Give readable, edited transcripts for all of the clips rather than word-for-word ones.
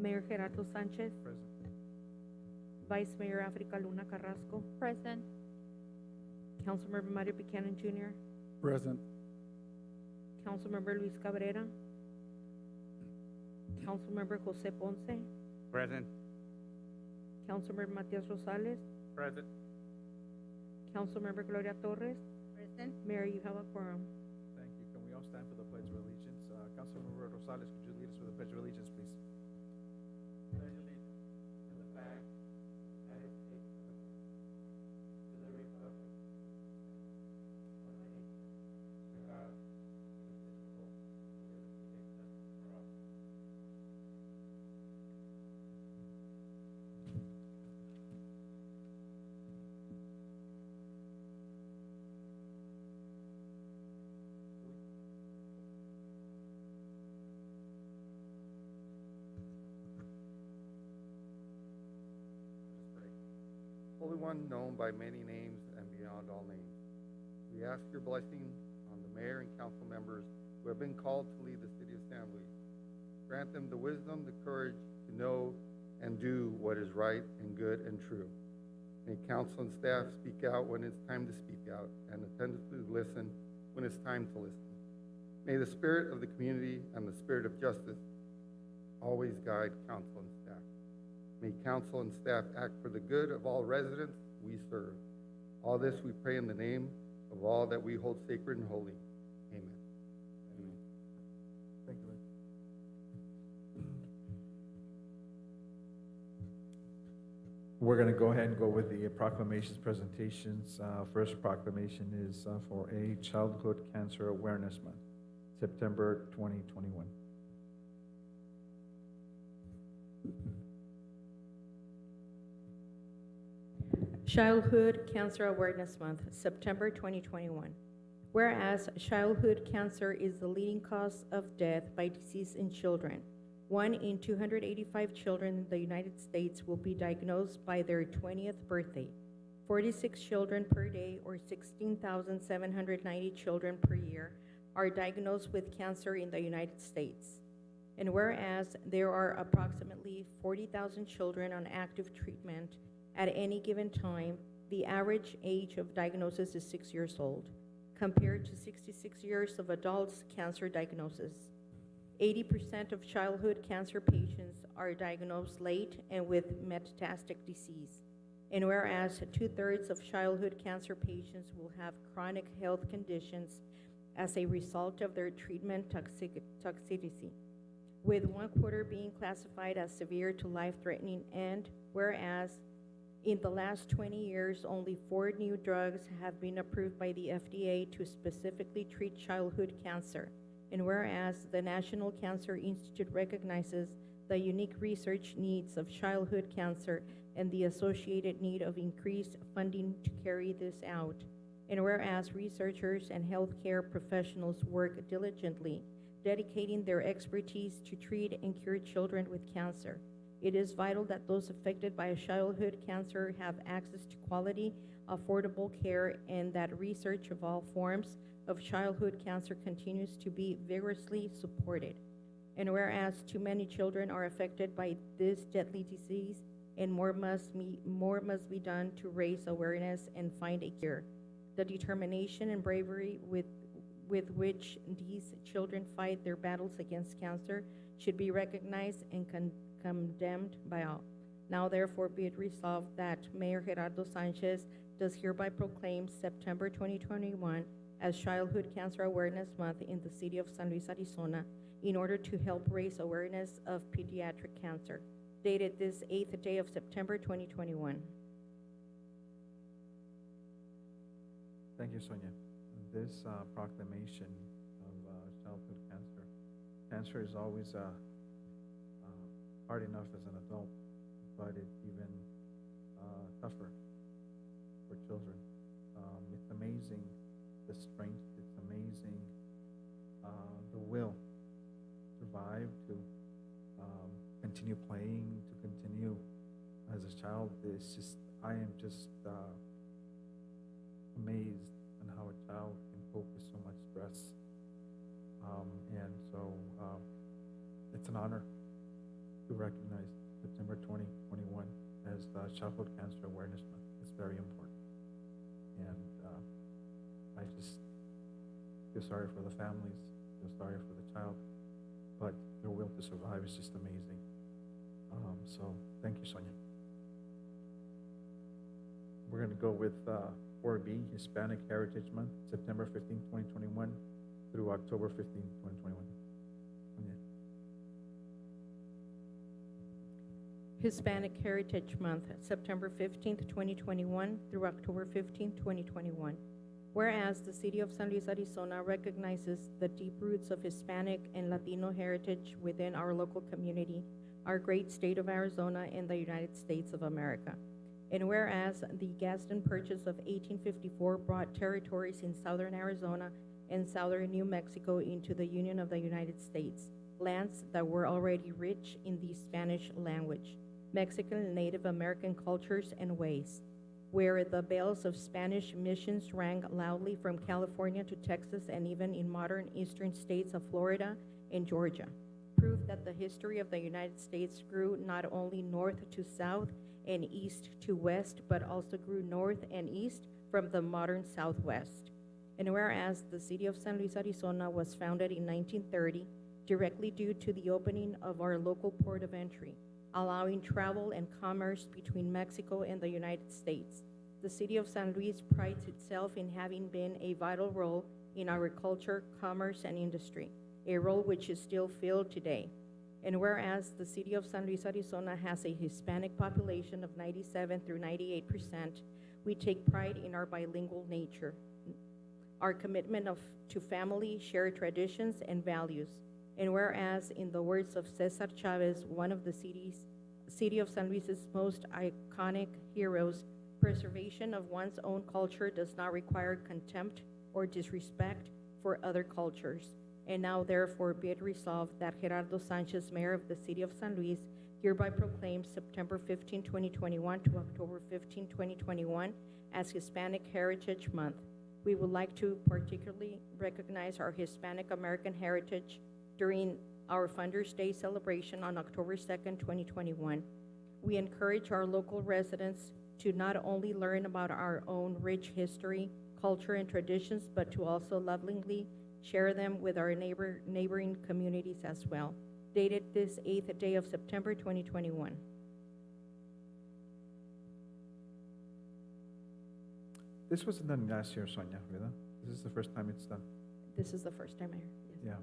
Mayor Gerardo Sanchez, Present. Vice Mayor Africa Luna Carrasco, Present. Councilmember Mario Buchanan Jr., Present. Councilmember Luis Cabrera, Councilmember Jose Ponce, Present. Councilmember Matias Rosales, Present. Councilmember Gloria Torres. Present. Mayor, you have a quorum. Thank you. Can we all stand for the Pledge of Allegiance? Councilmember Rosales, could you lead us with the Pledge of Allegiance, please? Pledge allegiance to the flag of the United States of America, to the republic, one nation, under God, indivisible, with liberty and justice for all. Holy One, known by many names and beyond all names, we ask your blessing on the mayor and council members who have been called to lead the city assembly. Grant them the wisdom, the courage to know and do what is right and good and true. May council and staff speak out when it's time to speak out and attentively listen when it's time to listen. May the spirit of the community and the spirit of justice always guide council and staff. May council and staff act for the good of all residents we serve. All this we pray in the name of all that we hold sacred and holy. Amen. Amen. Thank you, Lynn. We're going to go ahead and go with the proclamations presentations. First proclamation is for a Childhood Cancer Awareness Month, September 2021. Childhood Cancer Awareness Month, September 2021. Whereas childhood cancer is the leading cause of death by disease in children. 1 in 285 children in the United States will be diagnosed by their 20th birthday. 46 children per day, or 16,790 children per year, are diagnosed with cancer in the United States. And whereas there are approximately 40,000 children on active treatment at any given time, the average age of diagnosis is 6 years old, compared to 66 years of adults' cancer diagnosis. 80% of childhood cancer patients are diagnosed late and with metastatic disease. And whereas 2/3 of childhood cancer patients will have chronic health conditions as a result of their treatment toxicity, with 1/4 being classified as severe to life-threatening, and whereas in the last 20 years, only 4 new drugs have been approved by the FDA to specifically treat childhood cancer. And whereas the National Cancer Institute recognizes the unique research needs of childhood cancer and the associated need of increased funding to carry this out. And whereas researchers and healthcare professionals work diligently, dedicating their expertise to treat and cure children with cancer. It is vital that those affected by childhood cancer have access to quality, affordable care, and that research of all forms of childhood cancer continues to be vigorously supported. And whereas too many children are affected by this deadly disease, and more must be done to raise awareness and find a cure. The determination and bravery with which these children fight their battles against cancer should be recognized and condemned by all. Now therefore be it resolved that Mayor Gerardo Sanchez does hereby proclaim September 2021 as Childhood Cancer Awareness Month in the city of San Luis, Arizona, in order to help raise awareness of pediatric cancer. Dated this 8th day of September 2021. Thank you, Sonia. This proclamation of childhood cancer. Cancer is always hard enough as an adult, but it's even tougher for children. It's amazing the strength, it's amazing the will to survive, to continue playing, to continue as a child. It's just, I am just amazed on how a child can cope with so much stress. And so it's an honor to to recognize September 2021 as Childhood Cancer Awareness Month. It's very important. And I just feel sorry for the families, feel sorry for the child, but their will to survive is just amazing. So thank you, Sonia. We're going to go with 4B, Hispanic Heritage Month, September 15, 2021 through October 15, 2021. Sonia. Hispanic Heritage Month, September 15th, 2021 through October 15th, 2021. Whereas the City of San Luis, Arizona recognizes the deep roots of Hispanic and Latino heritage within our local community, our great state of Arizona, and the United States of America. And whereas the Gadsden Purchase of 1854 brought territories in southern Arizona and southern New Mexico into the Union of the United States, lands that were already rich in the Spanish language, Mexican and Native American cultures and ways, where the bells of Spanish missions rang loudly from California to Texas and even in modern eastern states of Florida and Georgia, prove that the history of the United States grew not only north to south and east to west, but also grew north and east from the modern Southwest. And whereas the City of San Luis, Arizona was founded in 1930, directly due to the opening of our local port of entry, allowing travel and commerce between Mexico and the United States. The City of San Luis prides itself in having been a vital role in agriculture, commerce, and industry, a role which is still filled today. And whereas the City of San Luis, Arizona has a Hispanic population of 97 through 98%, we take pride in our bilingual nature, our commitment to family, shared traditions, and values. And whereas, in the words of Cesar Chavez, one of the City of San Luis's most iconic heroes, preservation of one's own culture does not require contempt or disrespect for other cultures. And now, therefore, be it resolved that Gerardo Sanchez, Mayor of the City of San Luis, hereby proclaims September 15, 2021 to October 15, 2021 as Hispanic Heritage Month. We would like to particularly recognize our Hispanic American heritage during our Founders Day celebration on October 2nd, 2021. We encourage our local residents to not only learn about our own rich history, culture, and traditions, but to also lovingly share them with our neighboring communities as well. Dated this 8th day of September, 2021. This wasn't done last year, Sonia, ¿verdad? This is the first time it's done. This is the first time I heard. Yes. Yeah.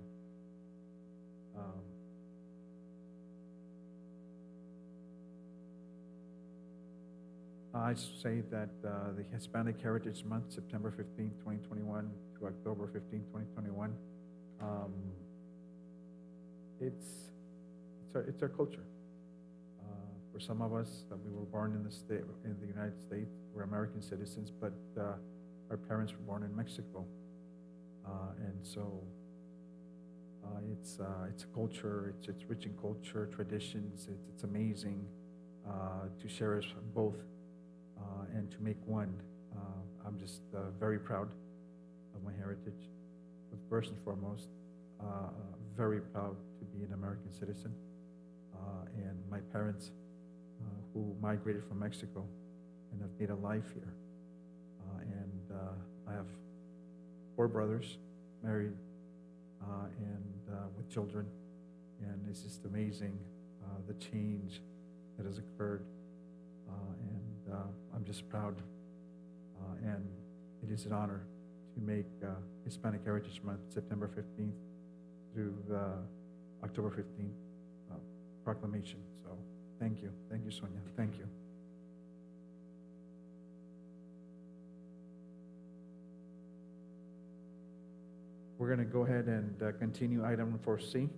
I say that the Hispanic Heritage Month, September 15, 2021 to October 15, 2021, it's our culture. For some of us, we were born in the United States, we're American citizens, but our parents were born in Mexico, and so it's a culture. It's rich in culture, traditions. It's amazing to share us both and to make one. I'm just very proud of my heritage. But first and foremost, very proud to be an American citizen, and my parents who migrated from Mexico and have made a life here. And I have 4 brothers, married, and with children, and it's just amazing the change that has occurred, and I'm just proud, and it is an honor to make Hispanic Heritage Month, September 15th through October 15th proclamation. So thank you, Sonia, thank you. We're going to go ahead and continue item 4C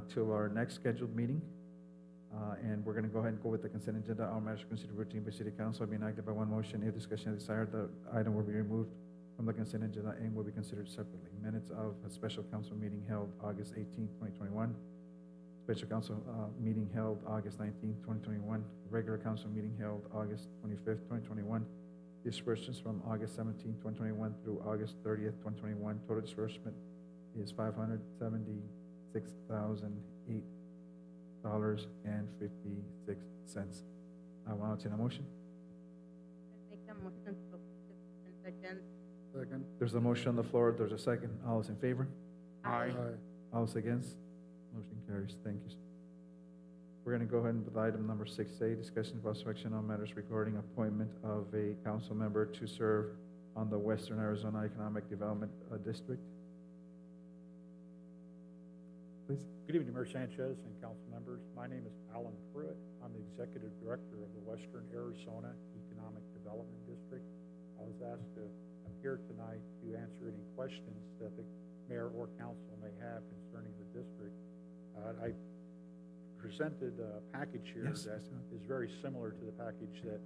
till our next scheduled meeting. And we're going to go ahead and go with the consent agenda. All matters considered routine by City Council are being acted by one motion. If discussion is desired, the item will be removed from the consent agenda and will be considered separately. Minutes of a special council meeting held August 18, 2021. Special council meeting held August 19, 2021. Regular council meeting held August 25th, 2021. Disbursements from August 17, 2021 through August 30th, 2021. Total disbursement is $576,008 $1,000,000.56. I will entertain a motion. Make the motion to put consent agenda. Second. There's a motion on the floor. There's a second. All those in favor? Aye. All those against? Motion carries. Thank you. We're going to go ahead and with item number 6A, discussion of possible action on matters regarding appointment of a council member to serve on the Western Arizona Economic Development District. Please. Good evening, Mayor Sanchez and council members. My name is Alan Pruitt. I'm the Executive Director of the Western Arizona Economic Development District. I was asked to appear tonight to answer any questions that the mayor or council may have concerning the district. I presented a package here Yes, that yes, is very similar to the package that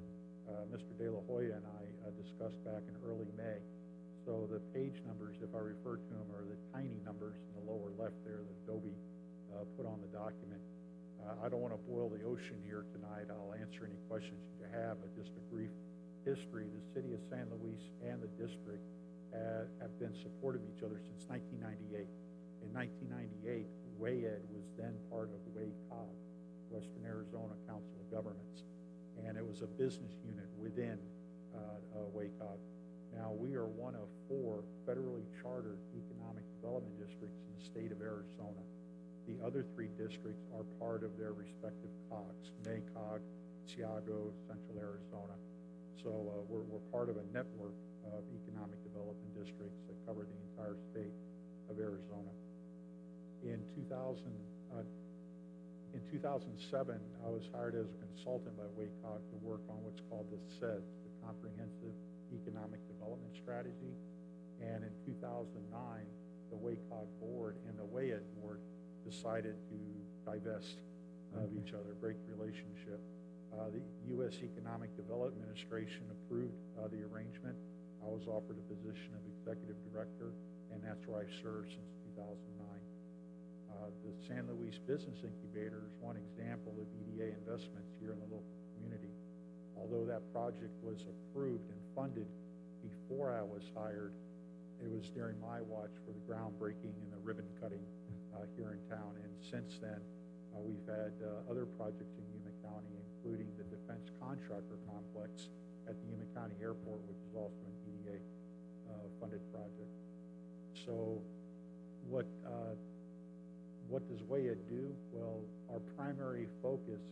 Mr. De La Hoya and I discussed back in early May. So the page numbers, if I refer to them, are the tiny numbers in the lower left there that Adobe put on the document. I don't want to boil the ocean here tonight. I'll answer any questions you have, but just a brief history. The city of San Luis and the district have been supportive of each other since 1998. In 1998, WAED was then part of WACOG, Western Arizona Council of Governments, and it was a business unit within WACOG. Now, we are one of 4 federally chartered economic development districts in the state of Arizona. The other 3 districts are part of their respective COGs, NACOG, Ciago, Central Arizona. So we're part of a network of economic development districts that cover the entire state of Arizona. In 2007, I was hired as a consultant by WACOG to work on what's called the CEDS, the Comprehensive Economic Development Strategy. And in 2009, the WACOG board and the WAED board decided to divest of each other, break relationship. The U.S. Economic Development Administration approved the arrangement. I was offered a position of executive director, and that's where I've served since 2009. The San Luis Business Incubator is one example of EDA investments here in the local community. Although that project was approved and funded before I was hired, it was during my watch for the groundbreaking and the ribbon cutting here in town. And since then, we've had other projects in Yuma County, including the Defense Contractor Complex at the Yuma County Airport, which is also an EDA funded project. So what does WAED do? Well, our primary focus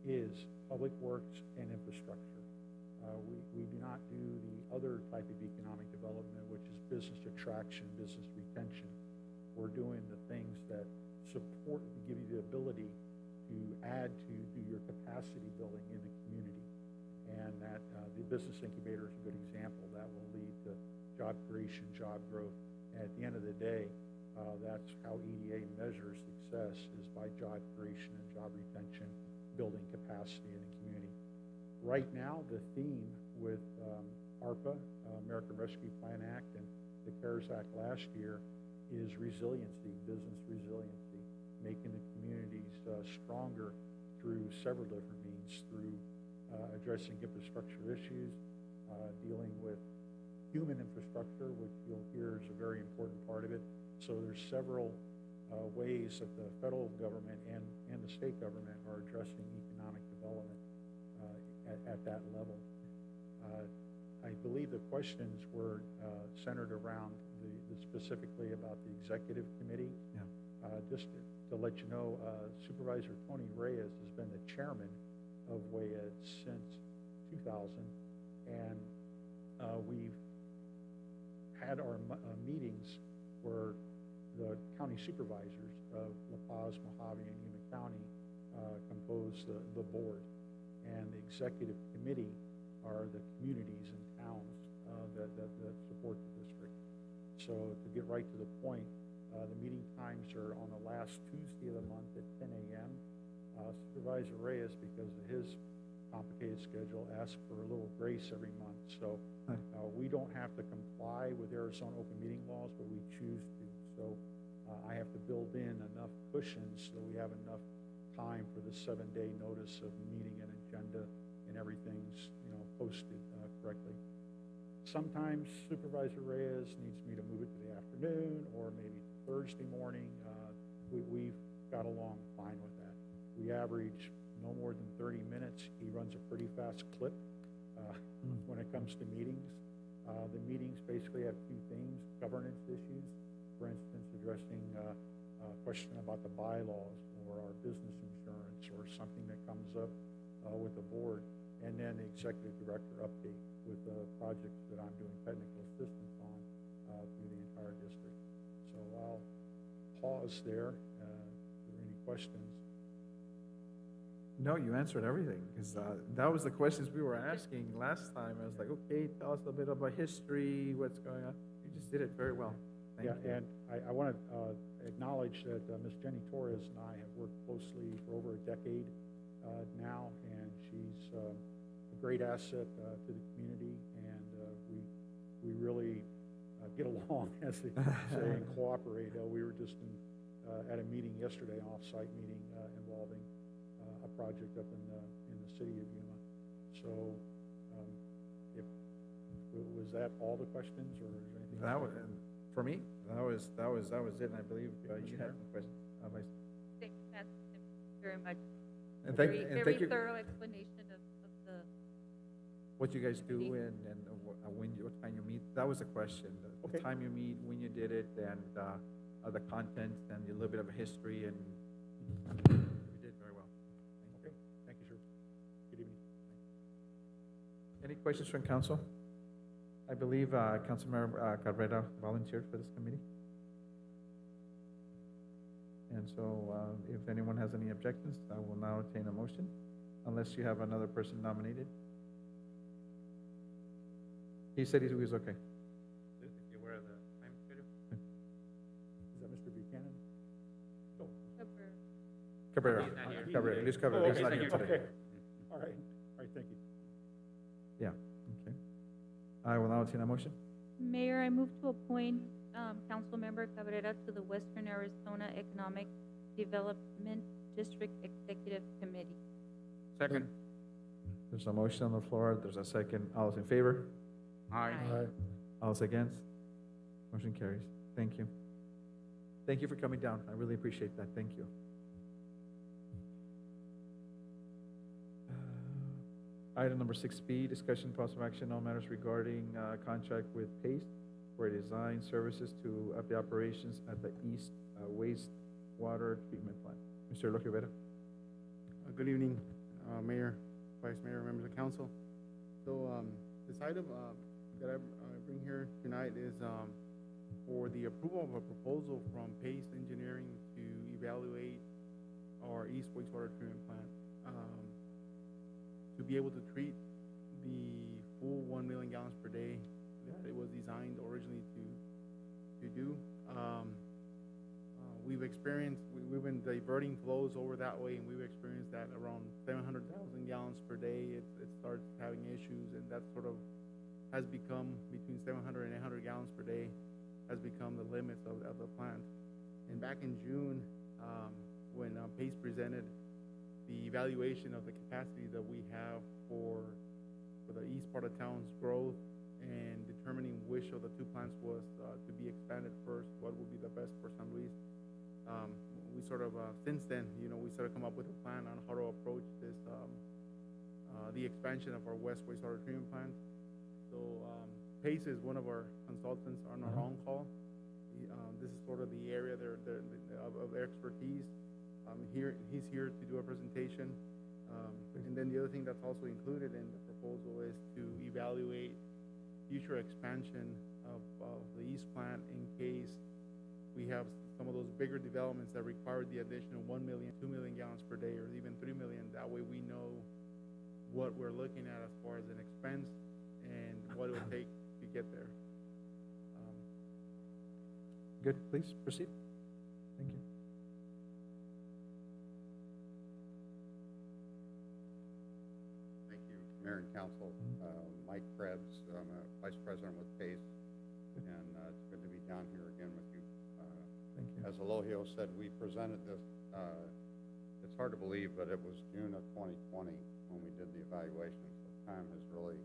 is public works and infrastructure. We do not do the other type of economic development, which is business attraction, business retention. We're doing the things that support, give you the ability to add to do your capacity building in the community. And that the business incubator is a good example. That will lead to job creation, job growth. And at the end of the day, that's how EDA measures success, is by job creation and job retention, building capacity in the community. Right now, the theme with ARPA, American Rescue Plan Act, and the CARES Act last year is resiliency, business resiliency, making the communities stronger through several different means, through addressing infrastructure issues, dealing with human infrastructure, which you'll hear is a very important part of it. So there's several ways that the federal government and the state government are addressing economic development at that level. I believe the questions were centered around specifically about the executive committee. Yeah. Just to let you know, Supervisor Tony Reyes has been the chairman of WAED since 2000, and we've had our meetings where the county supervisors of La Paz, Mojave, and Yuma County compose the board, and the executive committee are the communities and towns that support the district. So to get right to the point, the meeting times are on the last Tuesday of the month at 10 a.m. Supervisor Reyes, because of his complicated schedule, asks for a little grace every month. So we don't have to comply with Arizona open meeting laws, but we choose to. So I have to build in enough cushions so we have enough time for the 7-day notice of meeting and agenda and everything's posted correctly. Sometimes Supervisor Reyes needs me to move it to the afternoon or maybe Thursday morning. We've got along fine with that. We average no more than 30 minutes. He runs a pretty fast clip when it comes to meetings. The meetings basically have two themes: governance issues, for instance, addressing a question about the bylaws or our business insurance or something that comes up with the board, and then the executive director update with the projects that I'm doing technical assistance on through the entire district. So I'll pause there. If there are any questions? No, you answered everything, because that was the questions we were asking last time. I was like, okay, tell us a bit about history, what's going on. You just did it very well. Thank you. And I want to acknowledge that Ms. Jenny Torres and I have worked closely for over a decade now, and she's a great asset to the community, and we really get along, as they say, and cooperate. We were just at a meeting yesterday, an off-site meeting involving a project up in the city of Yuma. So, was that all the questions, or is there anything? That was, for me, that was it, and I believe you had some questions. Thank you very much. And Very thank you, thorough explanation of the, what you guys do and what time you meet. That was the question, the Okay. time you meet, when you did it, and the contents, and a little bit of a history, and you did very well. Okay, thank you, sir. Good evening. Any questions from council? I believe Councilmember Cabrera volunteered for this committee. And so if anyone has any objections, I will now entertain a motion, unless you have another person nominated. He said he was okay. If you're aware of the time schedule? Is that Mr. Buchanan? No. Cabrera. He's not here. Cabrera, Luis Cabrera, Oh, he's not okay. here today. Okay. All right, thank you. Yeah, okay. I will now entertain a motion. Mayor, I move to appoint Councilmember Cabrera to the Western Arizona Economic Development District Executive Committee. Second. There's a motion on the floor, there's a second. All those in favor? Aye. Aye. All those against? Motion carries. Thank you. Thank you for coming down. I really appreciate that. Thank you. Item number 6B, discussion possible action on matters regarding contract with PACE for design services to up the operations at the East wastewater treatment plant. Mr. Rivera. Good evening, Mayor, Vice Mayor, members of council. So this item that I bring here tonight is for the approval of a proposal from Pace Engineering to evaluate our East wastewater treatment plant to be able to treat the full 1 million gallons per day that it was designed originally to do. We've been diverting flows over that way, and we've experienced that around 700,000 gallons per day. It starts having issues, and that sort of has become between 700 and 800 gallons per day has become the limits of the plant. And back in June, when Pace presented the evaluation of the capacity that we have for the east part of town's growth and determining which of the two plants was to be expanded first, what would be the best for San Luis. We sort of, since then, we sort of come up with a plan on how to approach this, the expansion of our west wastewater treatment plant. So Pace is one of our consultants on our on-call. This is sort of the area of expertise. He's here to do a presentation. And then the other thing that's also included in the proposal is to evaluate future expansion of the East plant in case we have some of those bigger developments that require the additional 1 million, 2 million gallons per day, or even 3 million. That way we know what we're looking at as far as an expense and what it will take to get there. Good, please proceed. Thank you. Thank you, Mayor and Council. Mike Krebs, I'm a Vice President with PACE, and it's good to be down here again with you. Thank you. As Elohio said, we presented this, it's hard to believe, but it was June of 2020 when we did the evaluation, so time has really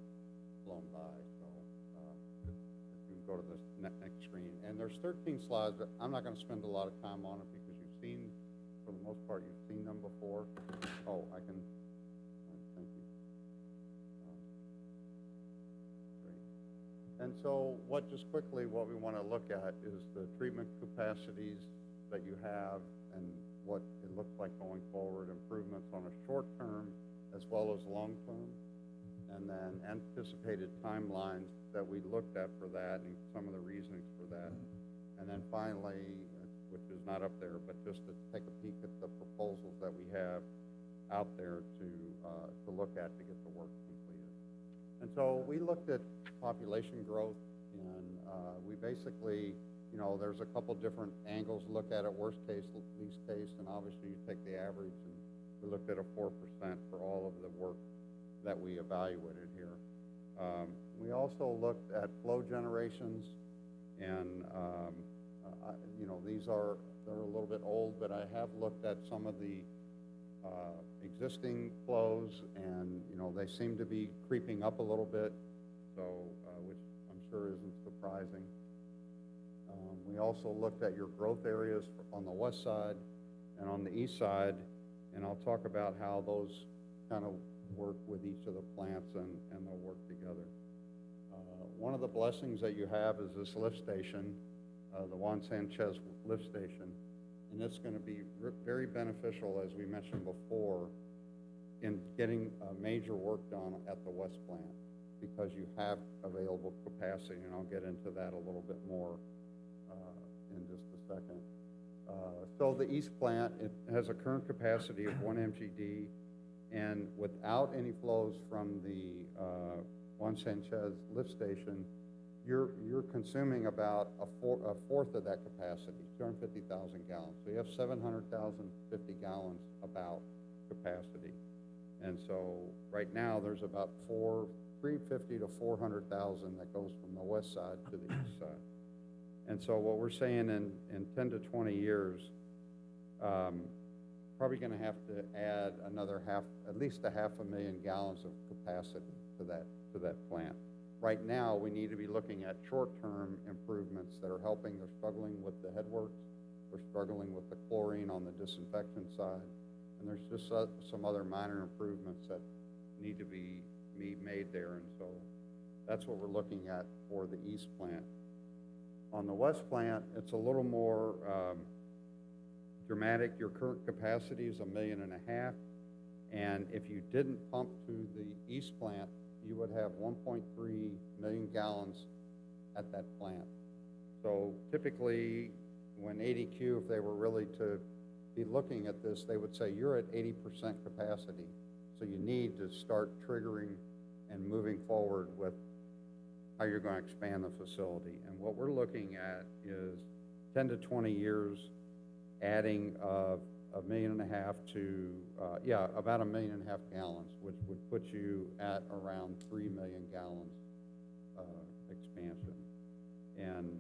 flown by. So if you can go to the next screen. And there's 13 slides, but I'm not going to spend a lot of time on it because you've seen, for the most part, you've seen them before. Oh, I can, thank you. Great. And so just quickly, what we want to look at is the treatment capacities that you have and what it looks like going forward, improvements on a short term as well as long term, and then anticipated timelines that we looked at for that and some of the reasonings for that. And then finally, which is not up there, but just to take a peek at the proposals that we have out there to look at to get the work completed. And so we looked at population growth, and we basically, there's a couple different angles to look at it, worst case, least case, and obviously you take the average, and we looked at a 4% for all of the work that we evaluated here. We also looked at flow generations, and they're a little bit old, but I have looked at some of the existing flows, and they seem to be creeping up a little bit, so which I'm sure isn't surprising. We also looked at your growth areas on the west side and on the east side, and I'll talk about how those kind of work with each of the plants and they'll work together. One of the blessings that you have is this lift station, the Juan Sanchez lift station, and it's going to be very beneficial, as we mentioned before, in getting major work done at the west plant, because you have available capacity, and I'll get into that a little bit more in just a second. So the east plant, it has a current capacity of 1 MGD, and without any flows from the Juan Sanchez lift station, you're consuming about a fourth of that capacity, 250,000 gallons. So you have 750 gallons about capacity. And so right now there's about 350 to 400,000 that goes from the west side to the east side. And so what we're saying in 10 to 20 years, probably going to have to add another at least 500,000 gallons of capacity to that plant. Right now, we need to be looking at short-term improvements that are helping. They're struggling with the headworks. They're struggling with the chlorine on the disinfection side. And there's just some other minor improvements that need to be made there. And so that's what we're looking at for the east plant. On the west plant, it's a little more dramatic. Your current capacity is 1.5 million. And if you didn't pump to the east plant, you would have 1.3 million gallons at that plant. So typically, when ADQ, if they were really to be looking at this, they would say you're at 80% capacity. So you need to start triggering and moving forward with how you're going to expand the facility. And what we're looking at is 10 to 20 years, adding 1.5 million to, about 1.5 million gallons, which would put you at around 3 million gallons expansion. And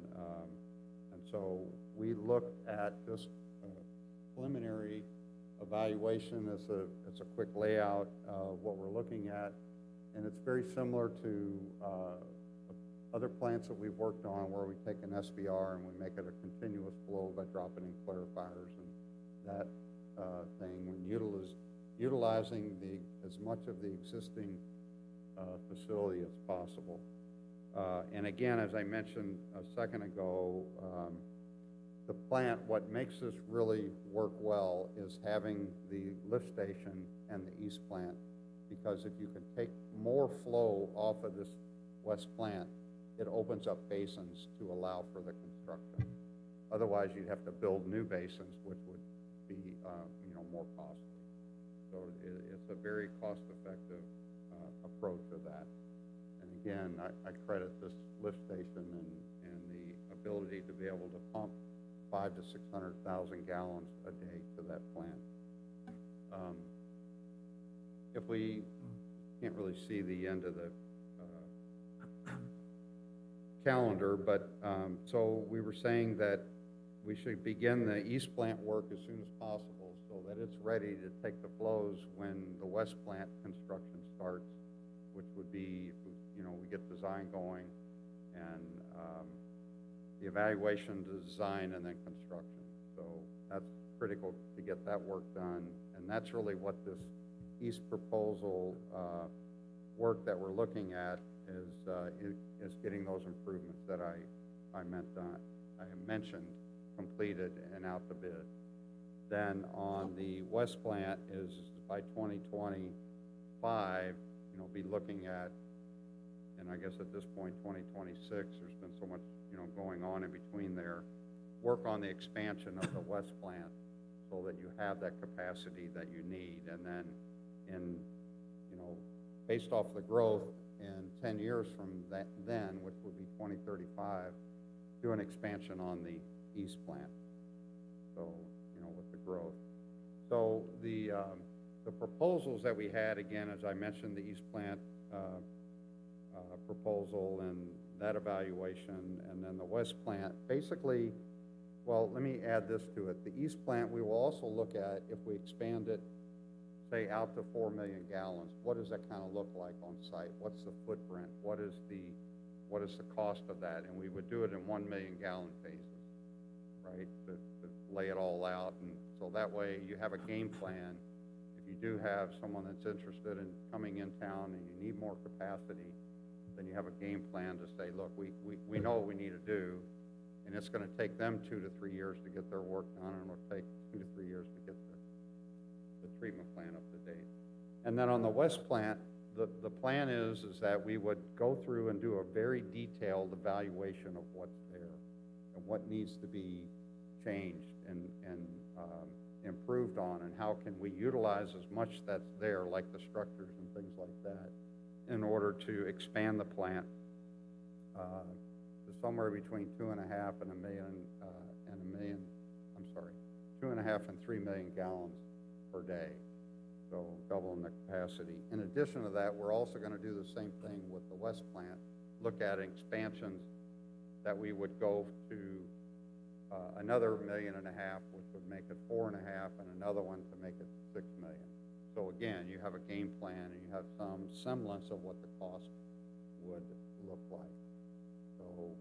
so we looked at just a preliminary evaluation. It's a quick layout of what we're looking at, and it's very similar to other plants that we've worked on, where we take an SBR and we make it a continuous flow by dropping in clarifiers and that thing, when utilizing as much of the existing facility as possible. And again, as I mentioned a second ago, the plant, what makes this really work well is having the lift station and the east plant, because if you can take more flow off of this west plant, it opens up basins to allow for the construction. Otherwise, you'd have to build new basins, which would be more costly. So it's a very cost-effective approach of that. And again, I credit this lift station and the ability to be able to pump 500,000 to 600,000 gallons a day to that plant. If we can't really see the end of the calendar, but so we were saying that we should begin the east plant work as soon as possible so that it's ready to take the flows when the west plant construction starts, which would be, we get design going and the evaluation, design, and then construction. So critical to get that work done. And that's really what this East proposal work that we're looking at is getting those improvements that I mentioned completed and out to bid. Then on the west plant is by 2025, be looking at, and I guess at this point, 2026, there's been so much, going on in between there, work on the expansion of the west plant so that you have that capacity that you need. And then based off the growth in 10 years from then, which would be 2035, do an expansion on the east plant. So, with the growth. So the proposals that we had, again, as I mentioned, the east plant proposal and that evaluation, and then the west plant, basically, well, let me add this to it. The east plant, we will also look at if we expand it, say, out to 4 million gallons, what does that kind of look like on site? What's the footprint? What is the cost of that? And we would do it in 1 million gallon phases, right, to lay it all out. And so that way you have a game plan. If you do have someone that's interested in coming in town and you need more capacity, then you have a game plan to say, look, we know what we need to do, and it's going to take them 2 to 3 years to get their work done, and it'll take 2 to 3 years to get the treatment plant up to date. And then on the west plant, the plan is that we would go through and do a very detailed evaluation of what's there and what needs to be changed and improved on, and how can we utilize as much that's there, like the structures and things like that, in order to expand the plant to somewhere between 2.5 and 3 million gallons per day. So doubling the capacity. In addition to that, we're also going to do the same thing with the west plant, look at expansions that we would go to another 1.5 million, which would make it 4.5, and another one to make it 6 million. So again, you have a game plan and you have some semblance of what the cost would look like. So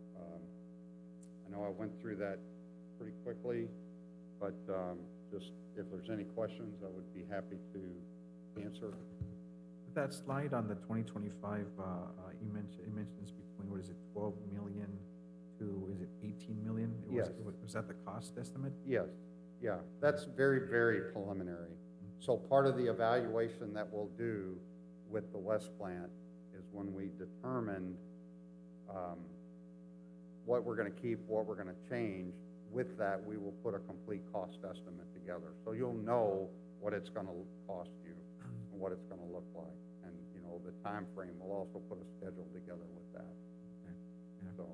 I know I went through that pretty quickly, but just if there's any questions, I would be happy to answer. That slide on the 2025, it mentions between, what is it, 12 million to, is it 18 million? Yes. Was that the cost estimate? Yes, yeah, that's very, very preliminary. So part of the evaluation that we'll do with the west plant is when we determine what we're going to keep, what we're going to change. With that, we will put a complete cost estimate together. So you'll know what it's going to cost you and what it's going to look like. And, the time frame, we'll also put a schedule together with that. Okay. Yeah. So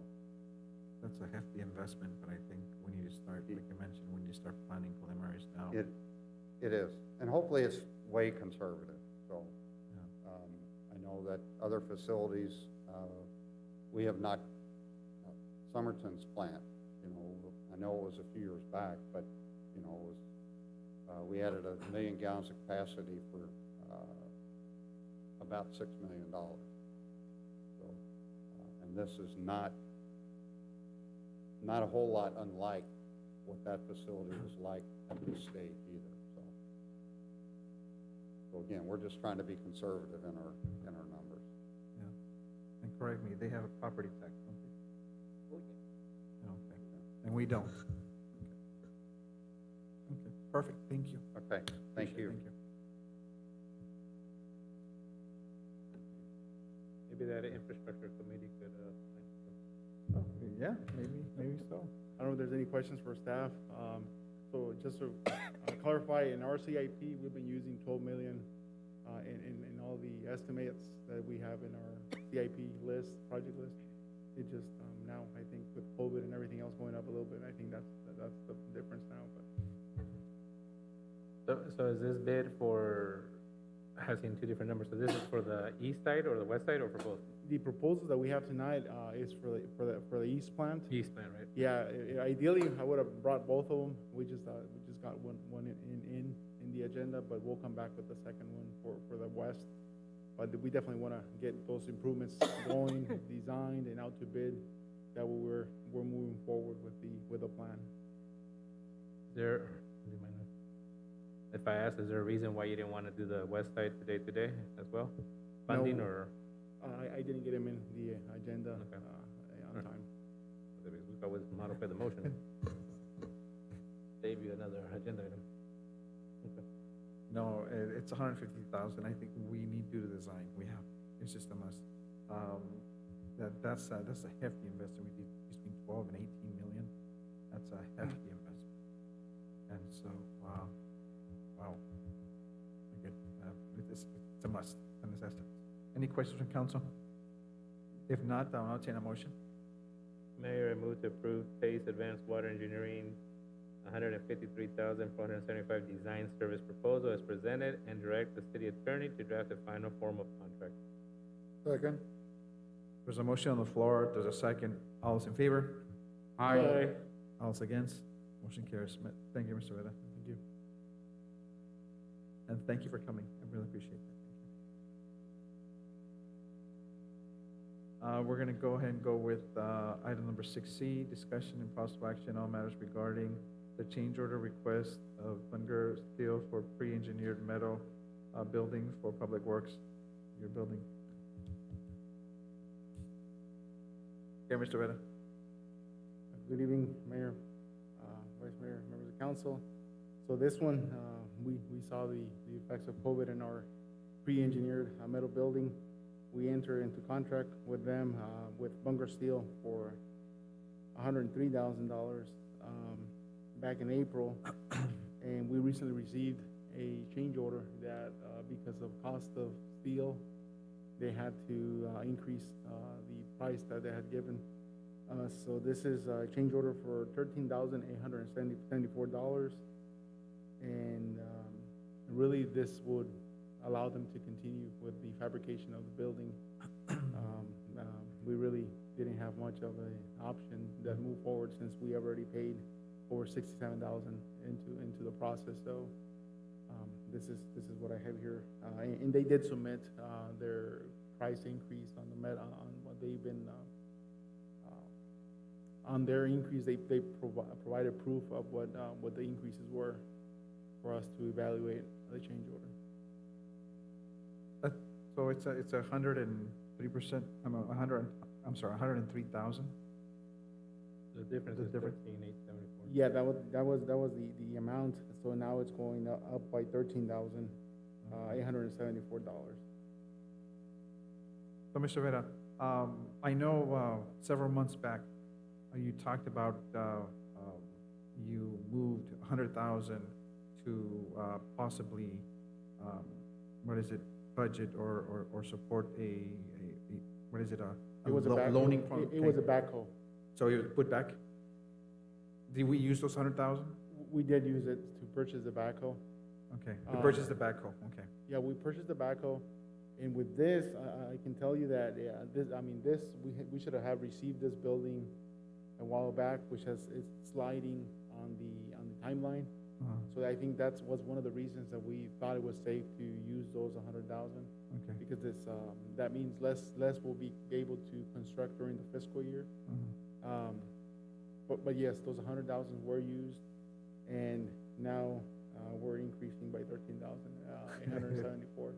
That's a hefty investment, but I think we need to start, like you mentioned, we need to start planning preliminaries now. it is. And hopefully it's way conservative. So I know that other facilities, we have not, Somerton's plant, I know it was a few years back, but, it was, we added 1 million gallons of capacity for about $6 million. So, and this is not a whole lot unlike what that facility was like at this stage either. So again, we're just trying to be conservative in our numbers. Yeah. And correct me, they have a property tax, don't they? Okay. And we don't. Okay, perfect, thank you. Okay, thank Appreciate it. you. Thank you. Maybe that infrastructure committee could, Yeah, maybe so. I don't know if there's any questions for staff. So just to clarify, in our CIP, we've been using 12 million in all the estimates that we have in our CIP list, project list. It just now, I think with COVID and everything else going up a little bit, I think that's the difference now. But So is this bid for, I've seen two different numbers, so this is for the east side or the west side or for both? the proposal that we have tonight is for the east plant. East plant, right? Yeah, ideally I would have brought both of them. We just got one in the agenda, but we'll come back with the second one for the west. But we definitely want to get those improvements going, designed, and out to bid. That way we're moving forward with the plan. There, do you mind if I ask, is there a reason why you didn't want to do the west side today as well? Funding No. or? I didn't get him in the agenda, Okay. on Sure. time. We could always modify the motion. Save you another agenda item. Okay. No, it's 150,000. I think we need to do the design. We have. It's just a must. That's a hefty investment. We did between 12 and 18 million. That's a hefty investment. And so, wow. Okay. It's a must, a necessity. Any questions from council? If not, I'll entertain a motion. Mayor, I move to approve Pace Advanced Water Engineering, $153,475 design service proposal as presented, and direct the city attorney to draft a final form of contract. Second. There's a motion on the floor. There's a second. All those in favor? Aye. All those against? Motion carries. Thank you, Mr. Vera. Thank you. And thank you for coming. I really appreciate that. We're gonna go ahead and go with, item number 6C, discussion and possible action on matters regarding the change order request of Bunger Steel for pre-engineered metal, building for Public Works, your building. Yeah, Mr. Vera. Good evening, Mayor, Vice Mayor, members of council. So this one, we saw the effects of COVID in our pre-engineered metal building. We entered into contract with them, with Bunger Steel for $103,000 back in April. And we recently received a change order that, because of cost of steel, they had to increase the price that they had given. So this is a change order for $13,874. And really, this would allow them to continue with the fabrication of the building. We really didn't have much of an option that moved forward since we already paid over $67,000 into the process. So this is what I have here, and they did submit their price increase on the on what they've been on their increase. They provided proof of what the increases were for us to evaluate the change order. So it's 103%, 103,000? The difference The is difference. 13,874. Yeah, that was the amount. So now it's going up by $13,874. So, Mr. Vera, I know several months back, you talked about you moved 100,000 to possibly, budget or support what is it, It was a loaning backhoe. from? It was a backhoe. So you put back? Did we use those 100,000? We did use it to purchase the backhoe. Okay, we purchased the backhoe, okay. Yeah, we purchased the backhoe, and with this, I can tell you that, yeah, we should have received this building a while back, which it's sliding on the timeline. So I think was one of the reasons that we thought it was safe to use those 100,000, Okay. because that means less will be able to construct during the fiscal year. But yes, those 100,000 were used, and now we're increasing by 13,874.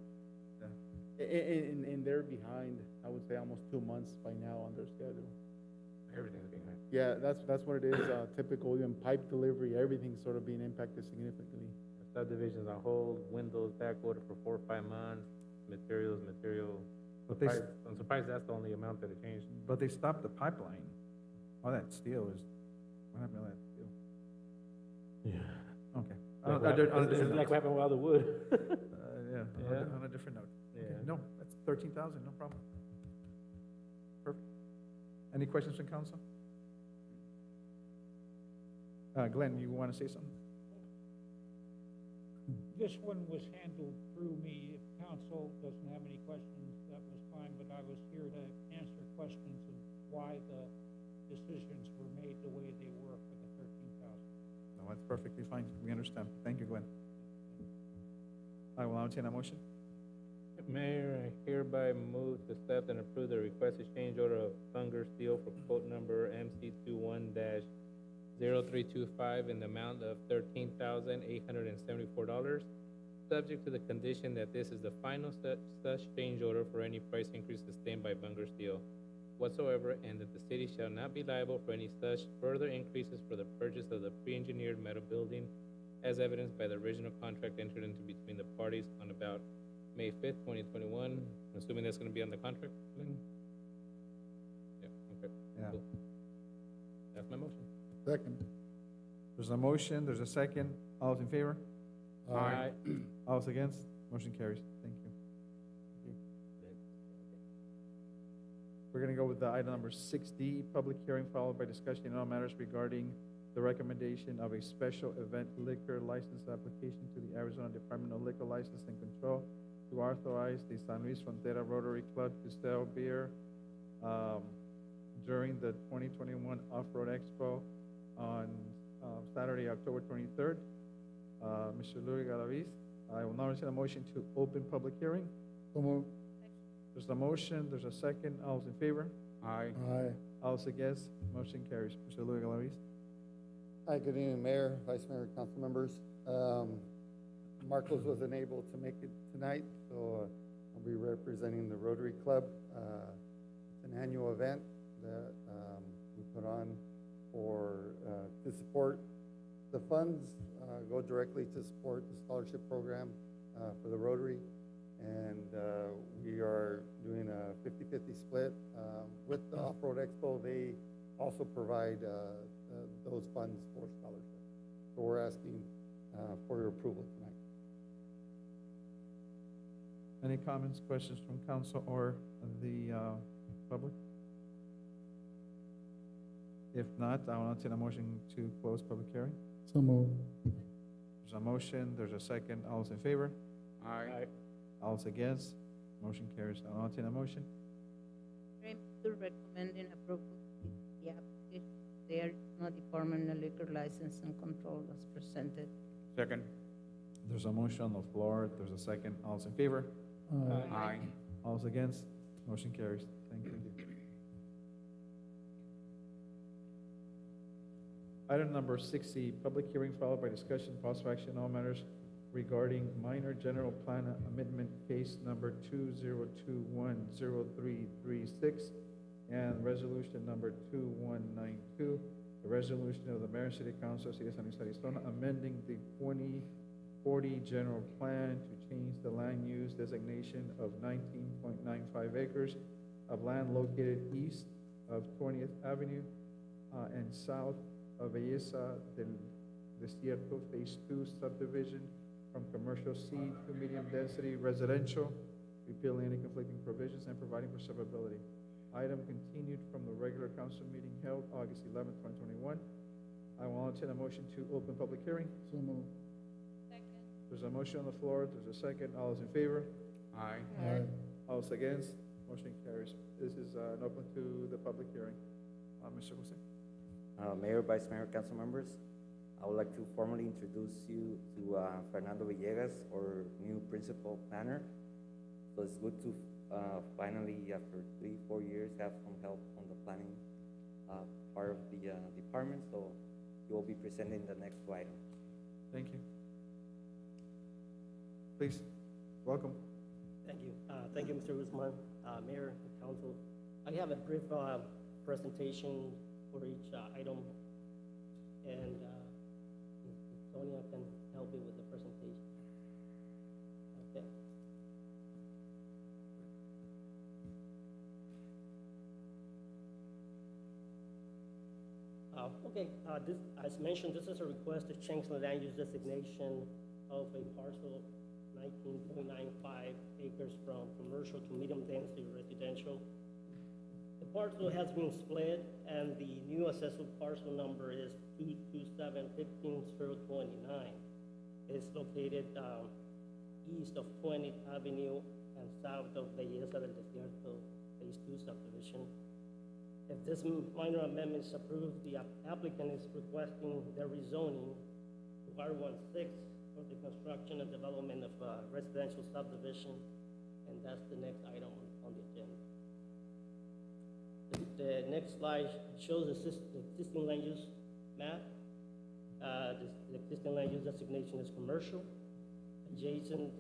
And they're behind, I would say, almost 2 months by now on their schedule. Everything's behind. Yeah, that's what it is. Typical, even pipe delivery, everything's sort of being impacted significantly. Subdivisions on hold, windows back ordered for 4 or 5 months, material. But they, I'm surprised that's the only amount that it changed. but they stopped the pipeline. All that steel what happened to that steel? Yeah. Okay. This is like what happened with all the wood. Yeah, Yeah. on a different note. Okay, Yeah. no, that's 13,000, no problem. Perfect. Any questions from council? Glenn, you want to say something? This one was handled through me. If council doesn't have any questions, that was fine, but I was here to answer questions of why the decisions were made the way they were for the 13,000. No, that's perfectly fine. We understand. Thank you, Glenn. I will entertain a motion. Mayor, I hereby move to accept and approve the requested change order of Bunger Steel for quote number MC21-000 0325 in the amount of $13,874, subject to the condition that this is the final such change order for any price increase sustained by Bunger Steel whatsoever, and that the city shall not be liable for any such further increases for the purchase of the pre-engineered metal building as evidenced by the original contract entered into between the parties on about May 5th, 2021. Assuming that's gonna be on the contract, Lynn? Yeah, okay. Yeah. Cool. That's my motion. Second. There's a motion, there's a second. All those in favor? Aye. All those against? Motion carries. Thank you. We're gonna go with the item number 6D, public hearing followed by discussion in all matters regarding the recommendation of a special event liquor license application to the Arizona Department of Liquor License and Control to authorize the San Luis Frontera Rotary Club to sell beer during the 2021 Off-Road Expo on Saturday, October 23rd. Mr. Louis Galaviz, I will now entertain a motion to open public hearing. So moved. There's a motion, there's a second. All those in favor? Aye. Aye. All those against? Motion carries. Mr. Louis Galaviz. Hi, good evening, Mayor, Vice Mayor, council members. Marcos wasn't able to make it tonight, so I'll be representing the Rotary Club. It's an annual event that we put on to support. The funds go directly to support the scholarship program for the Rotary, and we are doing a 50-50 split. With the Off-Road Expo, they also provide those funds for scholarship. So we're asking for your approval tonight. Any comments, questions from council or the public? If not, I will entertain a motion to close public hearing. So moved. There's a motion, there's a second. All those in favor? Aye. All those against? Motion carries. I'll entertain a motion. To recommending approval of the application, the Arizona Department of Liquor License and Control as presented. Second. There's a motion on the floor, there's a second. All those in favor? Aye. All those against? Motion carries. Thank you. Item number 6C, public hearing followed by discussion, possible action, all matters regarding minor general plan amendment case number 20210336 and resolution number 2192, the resolution of the Mayor and City Council of City of San Luis, Arizona, amending the 2040 general plan to change the land use designation of 19.95 acres of land located east of 20th Avenue and south of Belleza del Desierto Phase 2 subdivision from commercial C to medium density residential, repealing any conflicting provisions and providing for severability. Item continued from the regular council meeting held August 11, 2021. I will entertain a motion to open public hearing. So moved. There's a motion on the floor, there's a second. All those in favor? Aye. Aye. All those against? Motion carries. This is an open to the public hearing. Mr. Jose. Mayor, Vice Mayor, council members, I would like to formally introduce you to Fernando Villegas, our new principal planner. So it's good to finally, after 3-4 years, have some help on the planning part of the department. So he will be presenting the next two items. Thank you. Please, welcome. Thank you. Thank you, Mr. Guzman, Mayor, and Council. I have a brief presentation for each item, and Sonia can help me with the presentation. Okay. This, as mentioned, this is a request to change the land use designation of a parcel 19.95 acres from commercial to medium density residential. The parcel has been split, and the new assessable parcel number is 227-15029. It's located east of 20th Avenue and south of the Belleza del Desierto Phase 2 subdivision. If this minor amendment is approved, the applicant is requesting the rezoning to R16 for the construction and development of a residential subdivision, and that's the next item on the agenda. The next slide shows the existing land use map. The existing land use designation is commercial. Adjacent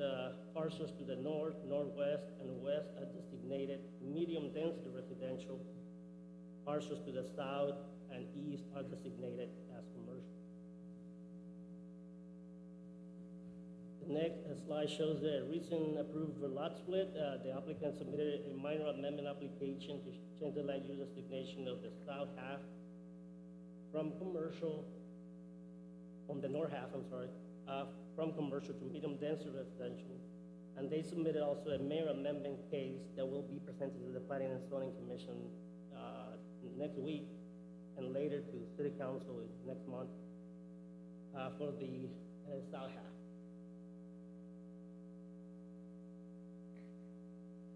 parcels to the north, northwest, and west are designated medium density residential. Parcels to the south and east are designated as commercial. The next slide shows the recent approved lot split. The applicant submitted a minor amendment application to change the land use designation of the south half from commercial, from the north half, from commercial to medium density residential. And they submitted also a mayor amendment case that will be presented to the Planning and Zoning Commission next week and later to City Council next month for the south half.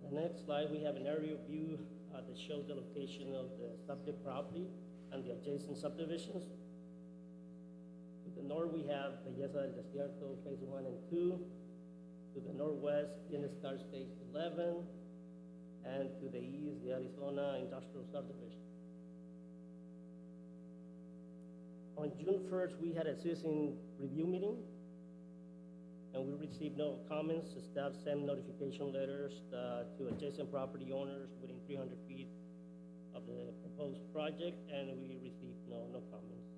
The next slide, we have an aerial view that shows the location of the subject property and the adjacent subdivisions. To the north, we have Belleza del Desierto, Phase 1 and 2. To the northwest, Star Stage 11. And to the east, the Arizona Industrial Subdivision. On June 1st, we had a citizen review meeting, and we received no comments. The staff sent notification letters to adjacent property owners within 300 feet of the proposed project, and we received no comments.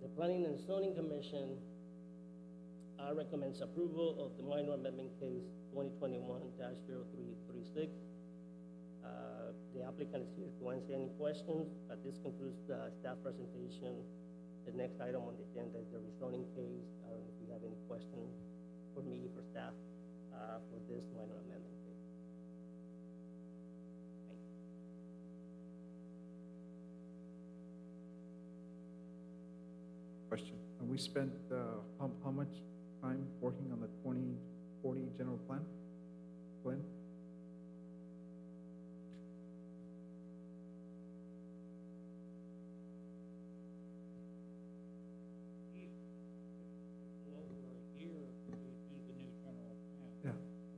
The Planning and Zoning Commission recommends approval of the minor amendment case 2021-0336. The applicant is here to answer any questions, but this concludes the staff presentation. The next item on the agenda is the rezoning case. I don't know if you have any questions for me, for staff, for this minor amendment case. Thank you. Question. We spent how much time working on the 2040 general plan? Glenn? Over a year to do the new general plan. Yeah. I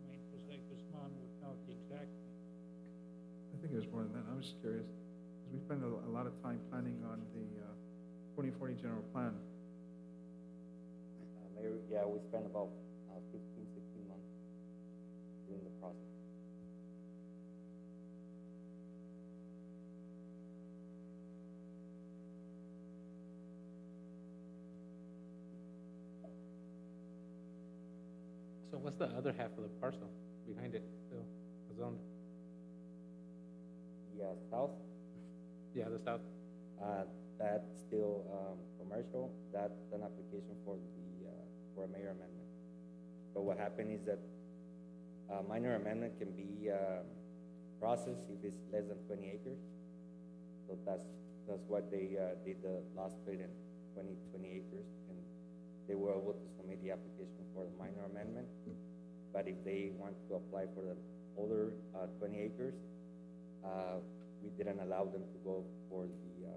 mean, Jose Guzman would know the exact. I think it was more than that. I was just curious, because we spent a lot of time planning on the 2040 general plan. Mayor, yeah, we spent about 15, 16 months doing the process. So what's the other half of the parcel behind it still zoned? Yeah, south, Yeah, the south. that's still commercial. That's an application for for a mayor amendment. But what happened is that a minor amendment can be processed if it's less than 20 acres. So that's what they did the last split in 20 acres, and they were able to submit the application for the minor amendment. But if they want to apply for the older 20 acres, we didn't allow them to go for the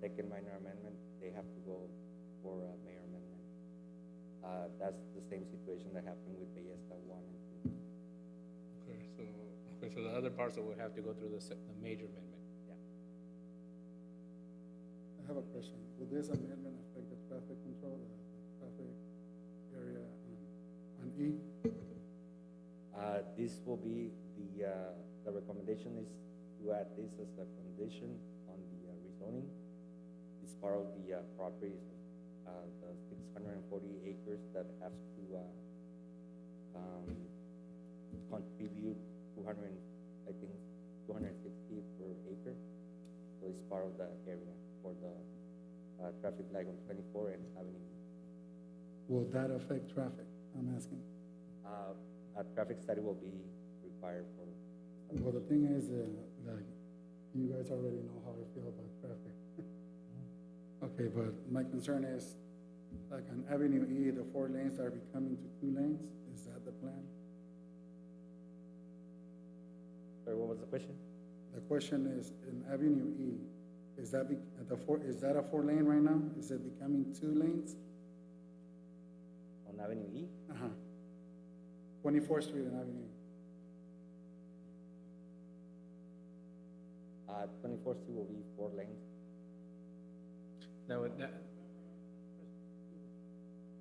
second minor amendment. They have to go for a mayor amendment. That's the same situation that happened with Belleza 1 and 2. Okay, so the other parcel would have to go through the major amendment. Yeah. I have a question. Will this amendment affect the traffic control, the traffic area on E? This will be the recommendation is to add this as a condition on the rezoning. It's part of the properties, the 640 acres that have to contribute 260 per acre. So it's part of the area for the traffic light on 24 and Avenue. Will that affect traffic? I'm asking. A traffic study will be required for. Well, the thing is, like, you guys already know how I feel about traffic. Okay, but my concern is, like on Avenue E, the 4 lanes are becoming to 2 lanes. Is that the plan? Sorry, what was the question? The question is, in Avenue E, is that is that a 4 lane right now? Is it becoming 2 lanes? On Avenue E? 24th Street and Avenue E. 24th Street will be 4 lanes. Now, with that,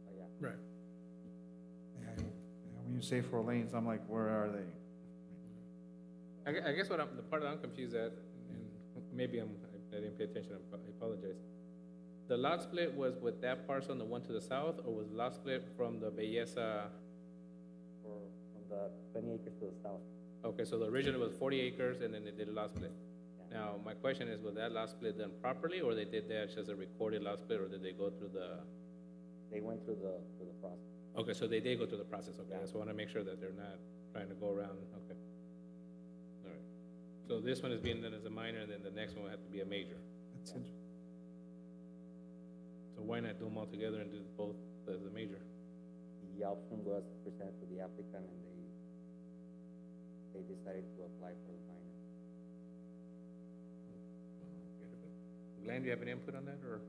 Oh, yeah. right. And when you say 4 lanes, I'm like, where are they? I guess the part that I'm confused at, and maybe I didn't pay attention, I apologize. The lot split was with that parcel and the one to the south, or was the lot split from the Belleza? From the 20 acres to the south. Okay, so the original was 40 acres and then they did a lot split. Now, my question is, was that lot split done properly, or they did that just a recorded lot split, or did they go through the? They went through the process. Okay, so they did go through the process, okay, I just wanna make sure that they're not trying to go around, okay. All right, so this one is being done as a minor, and then the next one will have to be a major. That's interesting. So why not do them all together and do both as a major? The option was presented to the applicant, and they decided to apply for the minor. Glenn, do you have any input on that, or?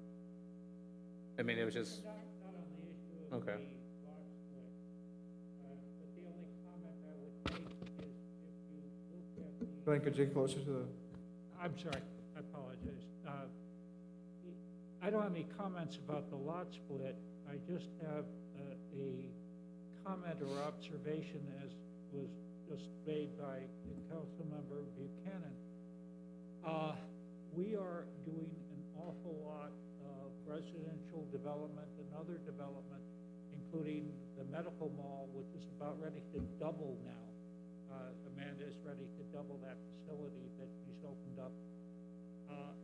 I mean, it was just, Not on the issue of okay. the lot split, but the only comment I would make is if you look at the. Glenn, could you get closer to the? I'm sorry, I apologize. I don't have any comments about the lot split. I just have a comment or observation, as was just made by Councilmember Buchanan. We are doing an awful lot of residential development and other development, including the medical mall, which is about ready to double now. Amanda is ready to double that facility that she's opened up.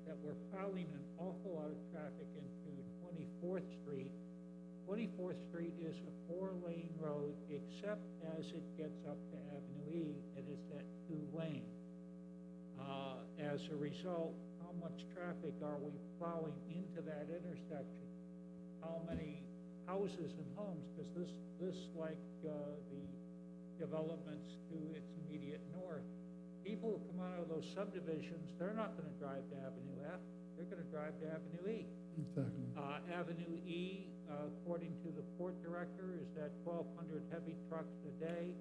That we're piling an awful lot of traffic into 24th Street. 24th Street is a 4-lane road, except as it gets up to Avenue E, and it's at 2 lanes. As a result, how much traffic are we plowing into that intersection? How many houses and homes? Because this like the developments to its immediate north, people who come out of those subdivisions, they're not going to drive to Avenue F. They're going to drive to Avenue E. Exactly. Avenue E, according to the port director, is at 1,200 heavy trucks a day